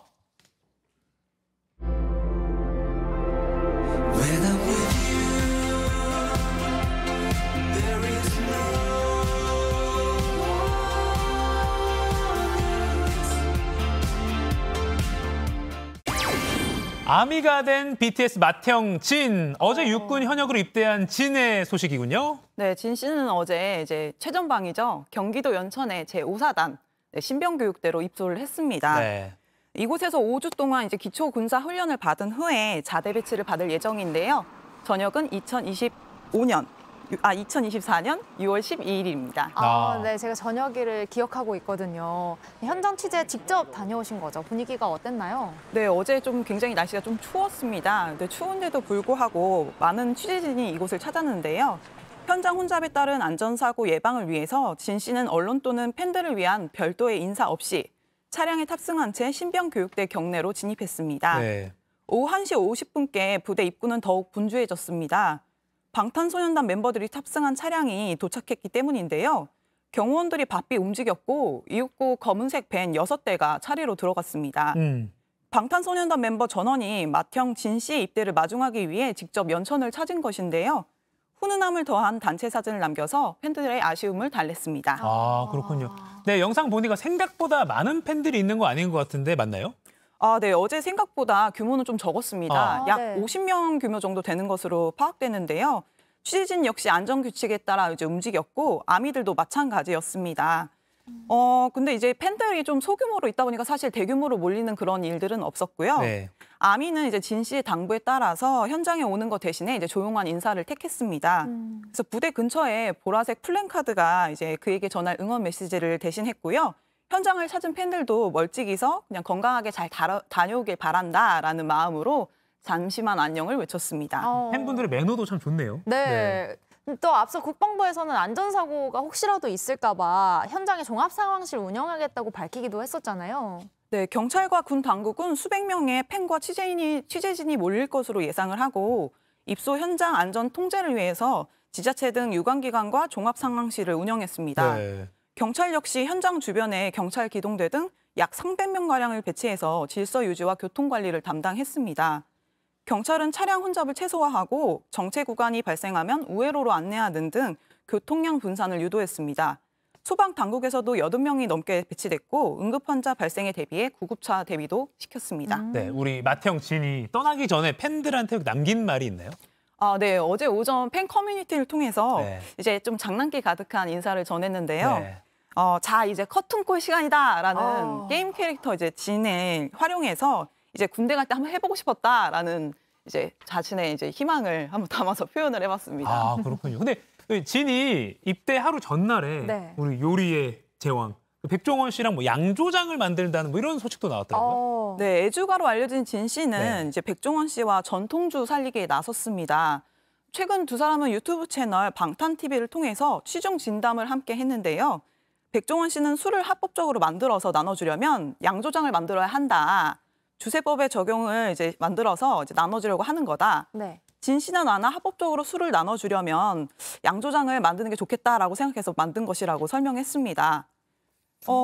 S2: 아미가 된 BTS 맏형 진. 어제 육군 현역으로 입대한 진의 소식이군요.
S18: 네, 진 씨는 어제 이제 최전방이죠. 경기도 연천의 제5사단 신병교육대로 입소를 했습니다.
S2: 네.
S18: 이곳에서 5주 동안 이제 기초 군사 훈련을 받은 후에 자대 배치를 받을 예정인데요. 전역은 2024년 6월 12일입니다.
S1: 네, 제가 저녁일을 기억하고 있거든요. 현장 취재 직접 다녀오신 거죠? 분위기가 어땠나요?
S18: 네, 어제 좀 굉장히 날씨가 좀 추웠습니다. 근데 추운데도 불구하고 많은 취재진이 이곳을 찾았는데요. 현장 혼잡에 따른 안전사고 예방을 위해서 진 씨는 언론 또는 팬들을 위한 별도의 인사 없이 차량에 탑승한 채 신병교육대 경내로 진입했습니다.
S2: 네.
S18: 오후 1시 50분께 부대 입구는 더욱 분주해졌습니다. 방탄소년단 멤버들이 탑승한 차량이 도착했기 때문인데요. 경호원들이 바삐 움직였고 이윽고 검은색 밴 6대가 차례로 들어갔습니다. 방탄소년단 member 전원이 맏형 진 씨의 입대를 마중하기 위해 직접 연천을 찾은 것인데요. 훈훈함을 더한 단체 사진을 남겨서 팬들의 아쉬움을 달랬습니다.
S2: 아, 그렇군요. 네, 영상 보니까 생각보다 많은 팬들이 있는 거 아닌 것 같은데 맞나요?
S18: 네, 어제 생각보다 규모는 좀 적었습니다. 약
S1: 네.
S18: 50명 규모 정도 되는 것으로 파악되는데요. 취재진 역시 안전규칙에 따라 이제 움직였고 아미들도 마찬가지였습니다. 근데 이제 팬들이 좀 소규모로 있다 보니까 사실 대규모로 몰리는 그런 일들은 없었고요.
S2: 네.
S18: 아미는 이제 진 씨의 당부에 따라서 현장에 오는 것 대신에 이제 조용한 인사를 택했습니다. 그래서 부대 근처에 보라색 플랜카드가 이제 그에게 전할 응원 메시지를 대신했고요. 현장을 찾은 팬들도 멀찍이서 그냥 건강하게 잘 다녀오길 바란다라는 마음으로 잠시만 안녕을 외쳤습니다.
S2: 팬분들의 매너도 참 좋네요.
S1: 네. 또 앞서 국방부에서는 안전사고가 혹시라도 있을까 봐 현장에 종합상황실 운영하겠다고 밝히기도 했었잖아요.
S18: 네, 경찰과 군 당국은 수백 명의 팬과 취재진이 몰릴 것으로 예상을 하고 입소 현장 안전 통제를 위해서 지자체 등 유관기관과 종합상황실을 운영했습니다.
S2: 네.
S18: 경찰 역시 현장 주변에 경찰 기동대 등 약 300명가량을 배치해서 질서 유지와 교통 관리를 담당했습니다. 경찰은 차량 혼잡을 최소화하고 정체 구간이 발생하면 우회로로 안내하는 등 교통량 분산을 유도했습니다. 소방 당국에서도 80명이 넘게 배치됐고 응급 환자 발생에 대비해 구급차 대비도 시켰습니다.
S2: 네, 우리 맏형 진이 떠나기 전에 팬들한테 남긴 말이 있나요?
S18: 네, 어제 오전 팬 커뮤니티를 통해서
S2: 네.
S18: 이제 좀 장난기 가득한 인사를 전했는데요.
S2: 네.
S18: 자, 이제 커튼콜 시간이다라는 게임 캐릭터 이제 진을 활용해서 이제 군대 갈 때 한번 해보고 싶었다라는 이제 자신의 이제 희망을 한번 담아서 표현을 해봤습니다.
S2: 아, 그렇군요. 근데 진이 입대 하루 전날에
S1: 네.
S2: 우리 요리의 제왕 백종원 씨랑 뭐 양조장을 만들다는 뭐 이런 소식도 나왔더라고요.
S18: 네, 애주가로 알려진 진 씨는
S2: 네.
S18: 이제 백종원 씨와 전통주 살리기에 나섰습니다. 최근 두 사람은 유튜브 채널 방탄TV를 통해서 취중 진담을 함께 했는데요. 백종원 씨는 술을 합법적으로 만들어서 나눠주려면 양조장을 만들어야 한다. 주세법의 적용을 이제 만들어서 이제 나눠주려고 하는 거다.
S1: 네.
S18: 진 씨나 나나 합법적으로 술을 나눠주려면 양조장을 만드는 게 좋겠다라고 생각해서 만든 것이라고 설명했습니다.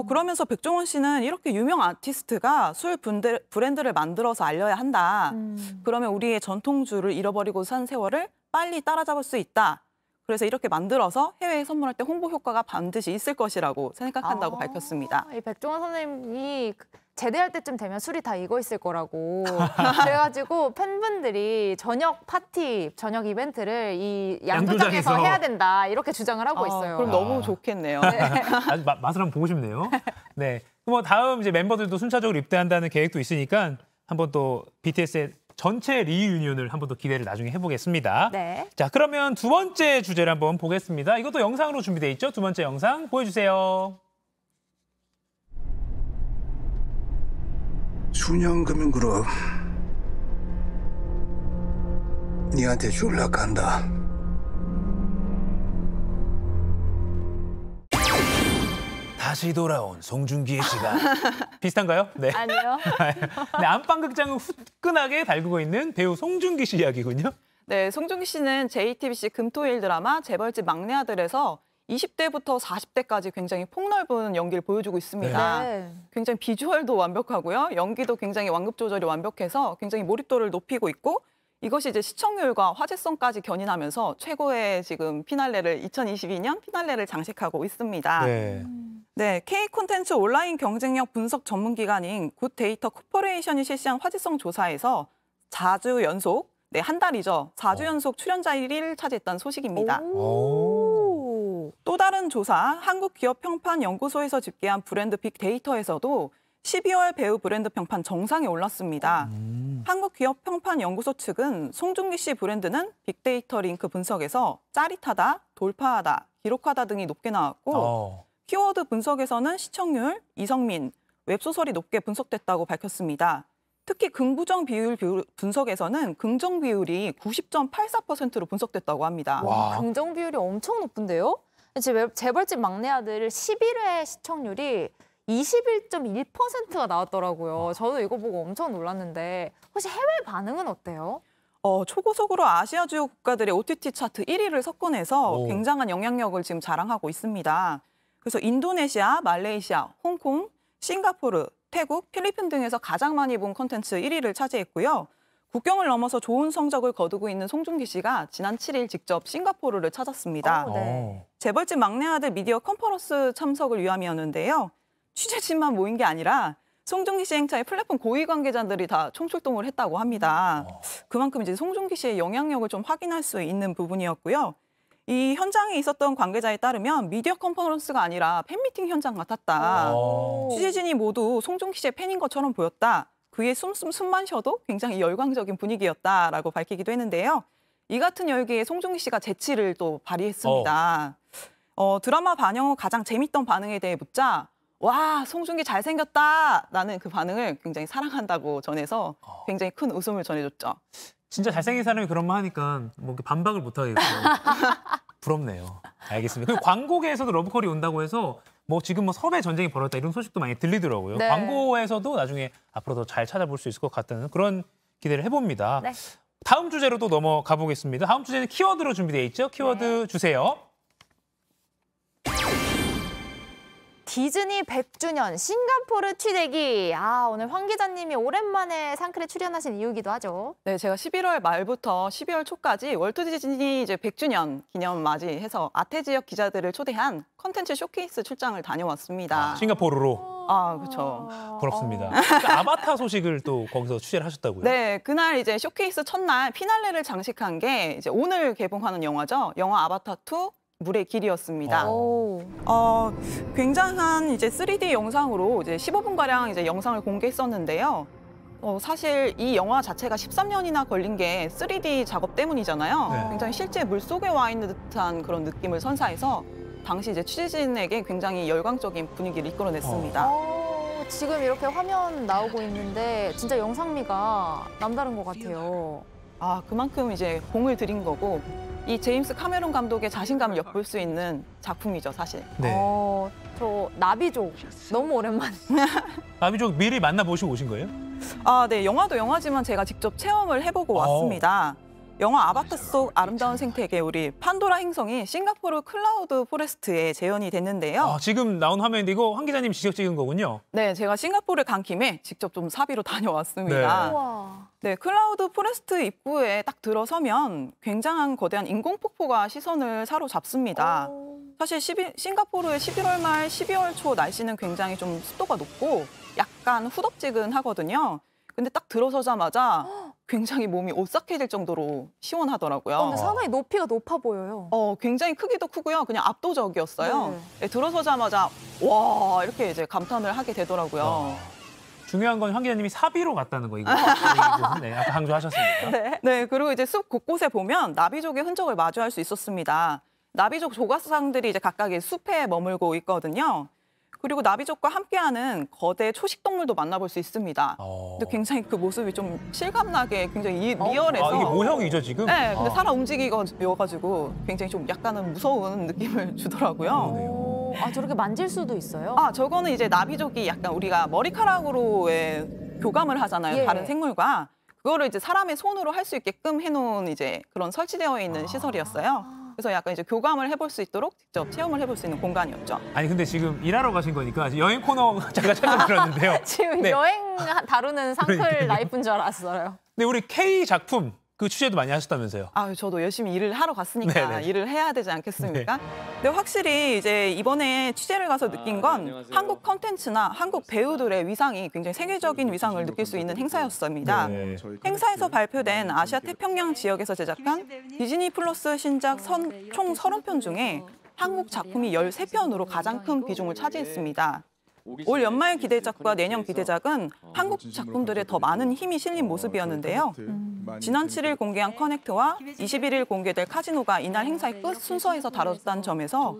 S18: 그러면서 백종원 씨는 이렇게 유명 아티스트가 술 브랜드를 만들어서 알려야 한다. 그러면 우리의 전통주를 잃어버리고 산 세월을 빨리 따라잡을 수 있다. 그래서 이렇게 만들어서 해외에 선물할 때 홍보 효과가 반드시 있을 것이라고 생각한다고 밝혔습니다.
S1: 이 백종원 선생님이 제대할 때쯤 되면 술이 다 익어 있을 거라고 그래가지고 팬분들이 저녁 파티, 저녁 이벤트를 이 양조장에서 해야 된다 이렇게 주장을 하고 있어요.
S18: 그럼 너무 좋겠네요.
S1: 네.
S2: 아주 맛을 한번 보고 싶네요. 네, 뭐 다음 이제 멤버들도 순차적으로 입대한다는 계획도 있으니까 한번 또 BTS의 전체 리유니언을 한번 더 기대를 나중에 해보겠습니다.
S1: 네.
S2: 자, 그러면 두 번째 주제를 한번 보겠습니다. 이것도 영상으로 준비돼 있죠? 두 번째 영상 보여주세요.
S19: 순영금융그룹 니한테 주려고 한다.
S2: 다시 돌아온 송중기의 시간. 비슷한가요? 네.
S1: 아니요.
S2: 네, 안방극장을 후끈하게 달구고 있는 배우 송중기 씨 이야기군요.
S18: 네, 송중기 씨는 JTBC 금토일 드라마 재벌집 막내 아들에서 20대부터 40대까지 굉장히 폭넓은 연기를 보여주고 있습니다.
S1: 네.
S18: 굉장히 비주얼도 완벽하고요. 연기도 굉장히 완급 조절이 완벽해서 굉장히 몰입도를 높이고 있고 이것이 이제 시청률과 화제성까지 견인하면서 최고의 지금 피날레를 2022년 피날레를 장식하고 있습니다.
S2: 네.
S18: 네, K 콘텐츠 온라인 경쟁력 분석 전문 기관인 굿데이터 코퍼레이션이 실시한 화제성 조사에서 4주 연속, 네, 한 달이죠. 4주 연속 출연자 1위를 차지했다는 소식입니다. 또 다른 조사, 한국기업평판연구소에서 집계한 브랜드 빅데이터에서도 12월 배우 브랜드 평판 정상에 올랐습니다. 한국기업평판연구소 측은 송중기 씨 브랜드는 빅데이터 링크 분석에서 짜릿하다, 돌파하다, 기록하다 등이 높게 나왔고 키워드 분석에서는 시청률, 이성민, 웹소설이 높게 분석됐다고 밝혔습니다. 특히 긍부정 비율 분석에서는 긍정 비율이 90.84%로 분석됐다고 합니다.
S1: 와. 긍정 비율이 엄청 높은데요? 지금 재벌집 막내 아들 11회 시청률이 21.1%가 나왔더라고요. 저도 이거 보고 엄청 놀랐는데 혹시 해외 반응은 어때요?
S18: 초고속으로 아시아 주요 국가들의 OTT 차트 1위를 석권해서 굉장한 영향력을 지금 자랑하고 있습니다. 그래서 인도네시아, 말레이시아, 홍콩, 싱가포르, 태국, 필리핀 등에서 가장 많이 본 콘텐츠 1위를 차지했고요. 국경을 넘어서 좋은 성적을 거두고 있는 송중기 씨가 지난 7일 직접 싱가포르를 찾았습니다. 재벌집 막내 아들 미디어 컨퍼런스 참석을 위함이었는데요. 취재진만 모인 게 아니라 송중기 씨 행차에 플랫폼 고위 관계자들이 다 총출동을 했다고 합니다. 그만큼 이제 송중기 씨의 영향력을 좀 확인할 수 있는 부분이었고요. 이 현장에 있었던 관계자에 따르면 미디어 컨퍼런스가 아니라 팬미팅 현장 같았다. 취재진이 모두 송중기 씨의 팬인 것처럼 보였다. 그의 숨만 쉬어도 굉장히 열광적인 분위기였다라고 밝히기도 했는데요. 이 같은 열기에 송중기 씨가 재치를 또 발휘했습니다. 드라마 반영 후 가장 재밌던 반응에 대해 묻자 와, 송중기 잘생겼다! 라는 그 반응을 굉장히 사랑한다고 전해서 굉장히 큰 웃음을 전해줬죠.
S2: 진짜 잘생긴 사람이 그런 말 하니까 뭐 반박을 못 하겠고 부럽네요. 알겠습니다. 그리고 광고계에서도 러브콜이 온다고 해서 뭐 지금 뭐 섭외 전쟁이 벌어졌다 이런 소식도 많이 들리더라고요.
S1: 네.
S2: 광고에서도 나중에 앞으로 더 잘 찾아볼 수 있을 것 같다는 그런 기대를 해봅니다.
S1: 네.
S2: 다음 주제로 또 넘어가 보겠습니다. 다음 주제는 키워드로 준비되어 있죠. 키워드 주세요.
S1: 디즈니 100주년 싱가포르 취재기. 오늘 황 기자님이 오랜만에 상클에 출연하신 이유기도 하죠.
S18: 네, 제가 11월 말부터 12월 초까지 월트 디즈니 이제 100주년 기념 맞이해서 아태 지역 기자들을 초대한 컨텐츠 쇼케이스 출장을 다녀왔습니다.
S2: 싱가포르로.
S18: 그렇죠.
S2: 부럽습니다. 아바타 소식을 또 거기서 취재를 하셨다고요?
S18: 네, 그날 이제 쇼케이스 첫날 피날레를 장식한 게 이제 오늘 개봉하는 영화죠. 영화 아바타 2. 물의 길이었습니다. 굉장한 이제 3D 영상으로 이제 15분가량 이제 영상을 공개했었는데요. 사실 이 영화 자체가 13년이나 걸린 게 3D 작업 때문이잖아요.
S2: 네.
S18: 굉장히 실제 물속에 와 있는 듯한 그런 느낌을 선사해서 당시 이제 취재진에게 굉장히 열광적인 분위기를 이끌어냈습니다.
S1: 지금 이렇게 화면 나오고 있는데 진짜 영상미가 남다른 것 같아요.
S18: 그만큼 이제 공을 들인 거고 이 제임스 카메론 감독의 자신감을 엿볼 수 있는 작품이죠, 사실.
S2: 네.
S1: 저 나비족 너무 오랜만에.
S2: 나비족 미리 만나보시고 오신 거예요?
S18: 네. 영화도 영화지만 제가 직접 체험을 해보고 왔습니다. 영화 아바타 속 아름다운 생태계 우리 판도라 행성이 싱가포르 클라우드 포레스트에 재현이 됐는데요.
S2: 지금 나온 화면인데 이거 황 기자님 직접 찍은 거군요.
S18: 네, 제가 싱가포르에 간 김에 직접 좀 사비로 다녀왔습니다. 네, 클라우드 포레스트 입구에 딱 들어서면 굉장한 거대한 인공폭포가 시선을 사로잡습니다. 사실 싱가포르의 11월 말 12월 초 날씨는 굉장히 좀 습도가 높고 약간 후덥지근하거든요. 근데 딱 들어서자마자 굉장히 몸이 오싹해질 정도로 시원하더라고요.
S1: 근데 상당히 높이가 높아 보여요.
S18: 굉장히 크기도 크고요. 그냥 압도적이었어요. 네, 들어서자마자 와 이렇게 이제 감탄을 하게 되더라고요.
S2: 중요한 건 황 기자님이 사비로 갔다는 거 이거. 네, 아까 강조하셨습니다.
S18: 네, 그리고 이제 숲 곳곳에 보면 나비족의 흔적을 마주할 수 있었습니다. 나비족 조각상들이 이제 각각의 숲에 머물고 있거든요. 그리고 나비족과 함께하는 거대 초식동물도 만나볼 수 있습니다. 근데 굉장히 그 모습이 좀 실감나게 굉장히 리얼해서.
S2: 이게 모형이죠, 지금?
S18: 네, 근데 살아 움직이어가지고 굉장히 좀 약간은 무서운 느낌을 주더라고요.
S1: 저렇게 만질 수도 있어요?
S18: 저거는 이제 나비족이 약간 우리가 머리카락으로 교감을 하잖아요, 다른 생물과. 그거를 이제 사람의 손으로 할 수 있게끔 해놓은 이제 그런 설치되어 있는 시설이었어요. 그래서 약간 이제 교감을 해볼 수 있도록 직접 체험을 해볼 수 있는 공간이었죠.
S2: 아니 근데 지금 일하러 가신 거니까 여행 코너 제가 찾아 들었는데요.
S1: 지금 여행 다루는 상클 라이프인 줄 알았어요.
S2: 네, 우리 K 작품 그 취재도 많이 하셨다면서요?
S18: 저도 열심히 일을 하러 갔으니까 일을 해야 되지 않겠습니까? 근데 확실히 이제 이번에 취재를 가서 느낀 건 한국 컨텐츠나 한국 배우들의 위상이 굉장히 세계적인 위상을 느낄 수 있는 행사였습니다. 행사에서 발표된 아시아 태평양 지역에서 제작한 디즈니 플러스 신작 총 30편 중에 한국 작품이 13편으로 가장 큰 비중을 차지했습일 올 연말 기대작과 내년 기대작은 한국 작품들에 더 많은 힘이 실린 모습이었는데요. 지난 7일 공개한 커넥트와 21일 공개될 카지노가 이날 행사의 끝 순서에서 다뤄졌다는 점에서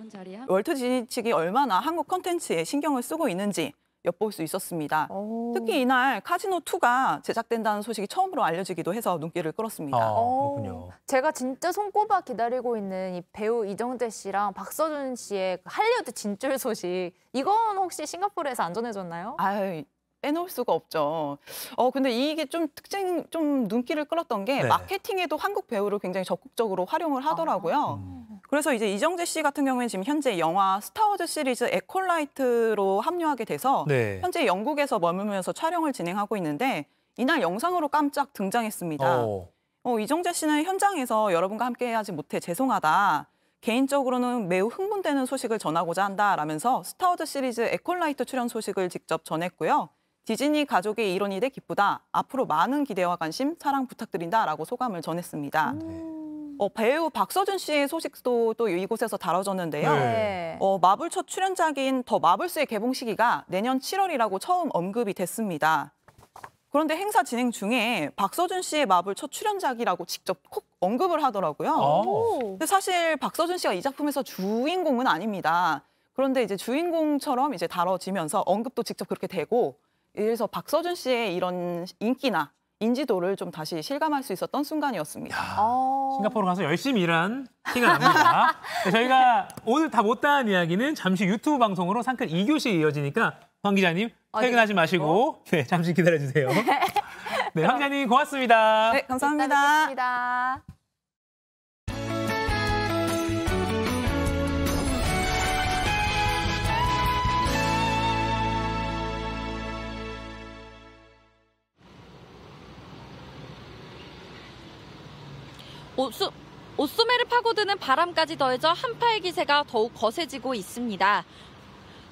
S18: 월트 디즈니 측이 얼마나 한국 콘텐츠에 신경을 쓰고 있는지 엿볼 수 있었습니다. 특히 이날 카지노2가 제작된다는 소식이 처음으로 알려지기도 해서 눈길을 끌었습니다.
S2: 그렇군요.
S1: 제가 진짜 손꼽아 기다리고 있는 이 배우 이정재 씨랑 박서준 씨의 할리우드 진출 소식, 이건 혹시 싱가포르에서 안 전해졌나요?
S18: 빼놓을 수가 없죠. 근데 이게 좀 눈길을 끌었던 게 마케팅에도 한국 배우를 굉장히 적극적으로 활용을 하더라고요. 그래서 이제 이정재 씨 같은 경우에는 지금 현재 영화 스타워즈 시리즈 에콜라이트로 합류하게 돼서 현재 영국에서 머물면서 촬영을 진행하고 있는데 이날 영상으로 깜짝 등장했습니다. 이정재 씨는 현장에서 여러분과 함께 하지 못해 죄송하다. 개인적으로는 매우 흥분되는 소식을 전하고자 한다라면서 스타워즈 시리즈 에콜라이트 출연 소식을 직접 전했고요. 디즈니 가족의 일원이 돼 기쁘다. 앞으로 많은 기대와 관심, 사랑 부탁드린다라고 소감을 전했습니다. 배우 박서준 씨의 소식도 또 이곳에서 다뤄졌는데요. 마블 첫 출연작인 더 마블스의 개봉 시기가 내년 7월이라고 처음 언급이 됐습니다. 그런데 행사 진행 중에 박서준 씨의 마블 첫 출연작이라고 직접 콕 언급을 하더라고요. 근데 사실 박서준 씨가 이 작품에서 주인공은 아닙니다. 그런데 이제 주인공처럼 이제 다뤄지면서 언급도 직접 그렇게 되고, 그래서 박서준 씨의 이런 인기나 인지도를 좀 다시 실감할 수 있었던 순간이었습니다.
S2: 싱가포르 가서 열심히 일한 티가 납니다. 네, 저희가 오늘 다 못다한 이야기는 잠시 유튜브 방송으로 상클 2교시 이어지니까 황 기자님 퇴근하지 마시고 잠시 기다려주세요. 네, 황 기자님 고맙습니다.
S18: 네, 감사합니다.
S1: 뵙겠습니다.
S3: 옷소매를 파고드는 바람까지 더해져 한파의 기세가 더욱 거세지고 있습니다.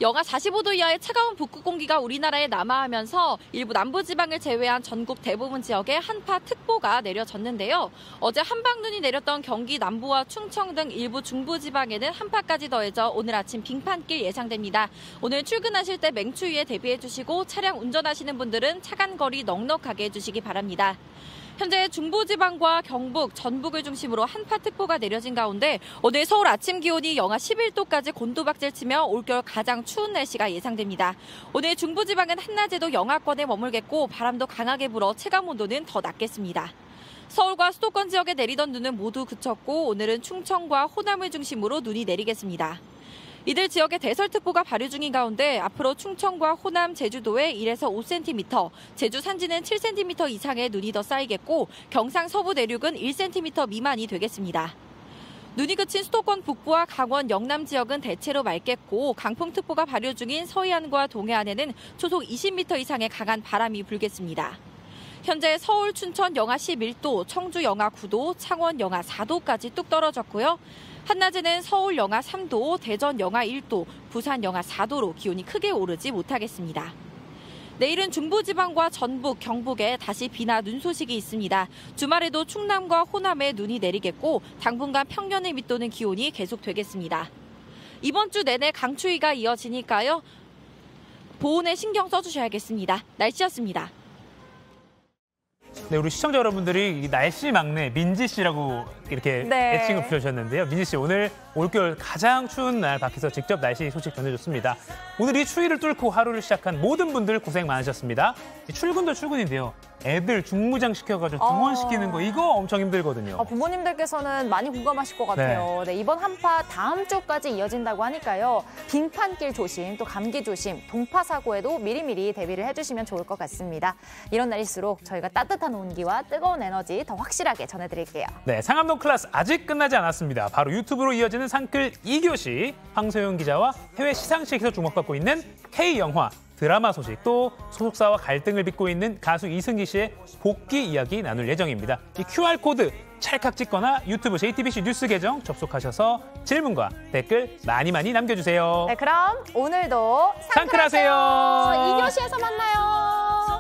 S3: 영하 45도 이하의 차가운 북극 공기가 우리나라에 남하하면서 일부 남부지방을 제외한 전국 대부분 지역에 한파특보가 내려졌는데요. 어제 한방눈이 내렸던 경기 남부와 충청 등 일부 중부지방에는 한파까지 더해져 오늘 아침 빙판길 예상됩니다. 오늘 출근하실 때 맹추위에 대비해 주시고 차량 운전하시는 분들은 차간거리 넉넉하게 해주시기 바랍니다. 현재 중부지방과 경북, 전북을 중심으로 한파특보가 내려진 가운데 오늘 서울 아침 기온이 영하 11도까지 곤두박질 치며 올겨울 가장 추운 날씨가 예상됩니다. 오늘 중부지방은 한낮에도 영하권에 머물겠고 바람도 강하게 불어 체감온도는 더 낮겠습니다. 서울과 수도권 지역에 내리던 눈은 모두 그쳤고 오늘은 충청과 호남을 중심으로 눈이 내리겠습니다. 이들 지역에 대설특보가 발효 중인 가운데 앞으로 충청과 호남, 제주도에 1에서 5cm, 제주 산지는 7cm 이상의 눈이 더 쌓이겠고 경상 서부 내륙은 1cm 미만이 되겠습니다. 눈이 그친 수도권 북부와 강원, 영남 지역은 대체로 맑겠고 강풍특보가 발효 중인 서해안과 동해안에는 초속 20m 이상의 강한 바람이 불겠습니다. 현재 서울, 춘천 영하 11도, 청주 영하 9도, 창원 영하 4도까지 뚝 떨어졌고요. 한낮에는 서울 영하 3도, 대전 영하 1도, 부산 영하 4도로 기온이 크게 오르지 못하겠습니다. 내일은 중부지방과 전북, 경북에 다시 비나 눈 소식이 있습니다. 주말에도 충남과 호남에 눈이 내리겠고 당분간 평년을 밑도는 기온이 계속되겠습니다. 이번 주 내내 강추위가 이어지니까요. 보온에 신경 써주셔야겠습니다. 날씨였습니다.
S2: 네, 우리 시청자 여러분들이 이 날씨 막내 민지 씨라고 이렇게
S1: 네.
S2: 애칭을 붙여주셨는데요. 민지 씨, 오늘 올겨울 가장 추운 날 밖에서 직접 날씨 소식 전해줬습니다. 오늘 이 추위를 뚫고 하루를 시작한 모든 분들 고생 많으셨습니다. 출근도 출근인데요. 애들 중무장 시켜가지고 등원시키는 거 이거 엄청 힘들거든요.
S1: 부모님들께서는 많이 공감하실 것 같아요. 네, 이번 한파 다음 주까지 이어진다고 하니까요. 빙판길 조심, 또 감기 조심, 동파 사고에도 미리미리 대비를 해주시면 좋을 것 같습니다. 이런 날일수록 저희가 따뜻한 온기와 뜨거운 에너지 더 확실하게 전해드릴게요.
S2: 네, 상암동 클래스 아직 끝나지 않았습니다. 바로 유튜브로 이어지는 상클 2교시 황소영 기자와 해외 시상식에서 주목받고 있는 K영화 드라마 소식, 또 소속사와 갈등을 빚고 있는 가수 이승기 씨의 복귀 이야기 나눌 예정입니다. 이 QR코드 찰칵 찍거나 유튜브 JTBC 뉴스 계정 접속하셔서 질문과 댓글 많이 남겨주세요.
S1: 네, 그럼 오늘도
S2: 상클하세요.
S1: 2교시에서 만나요.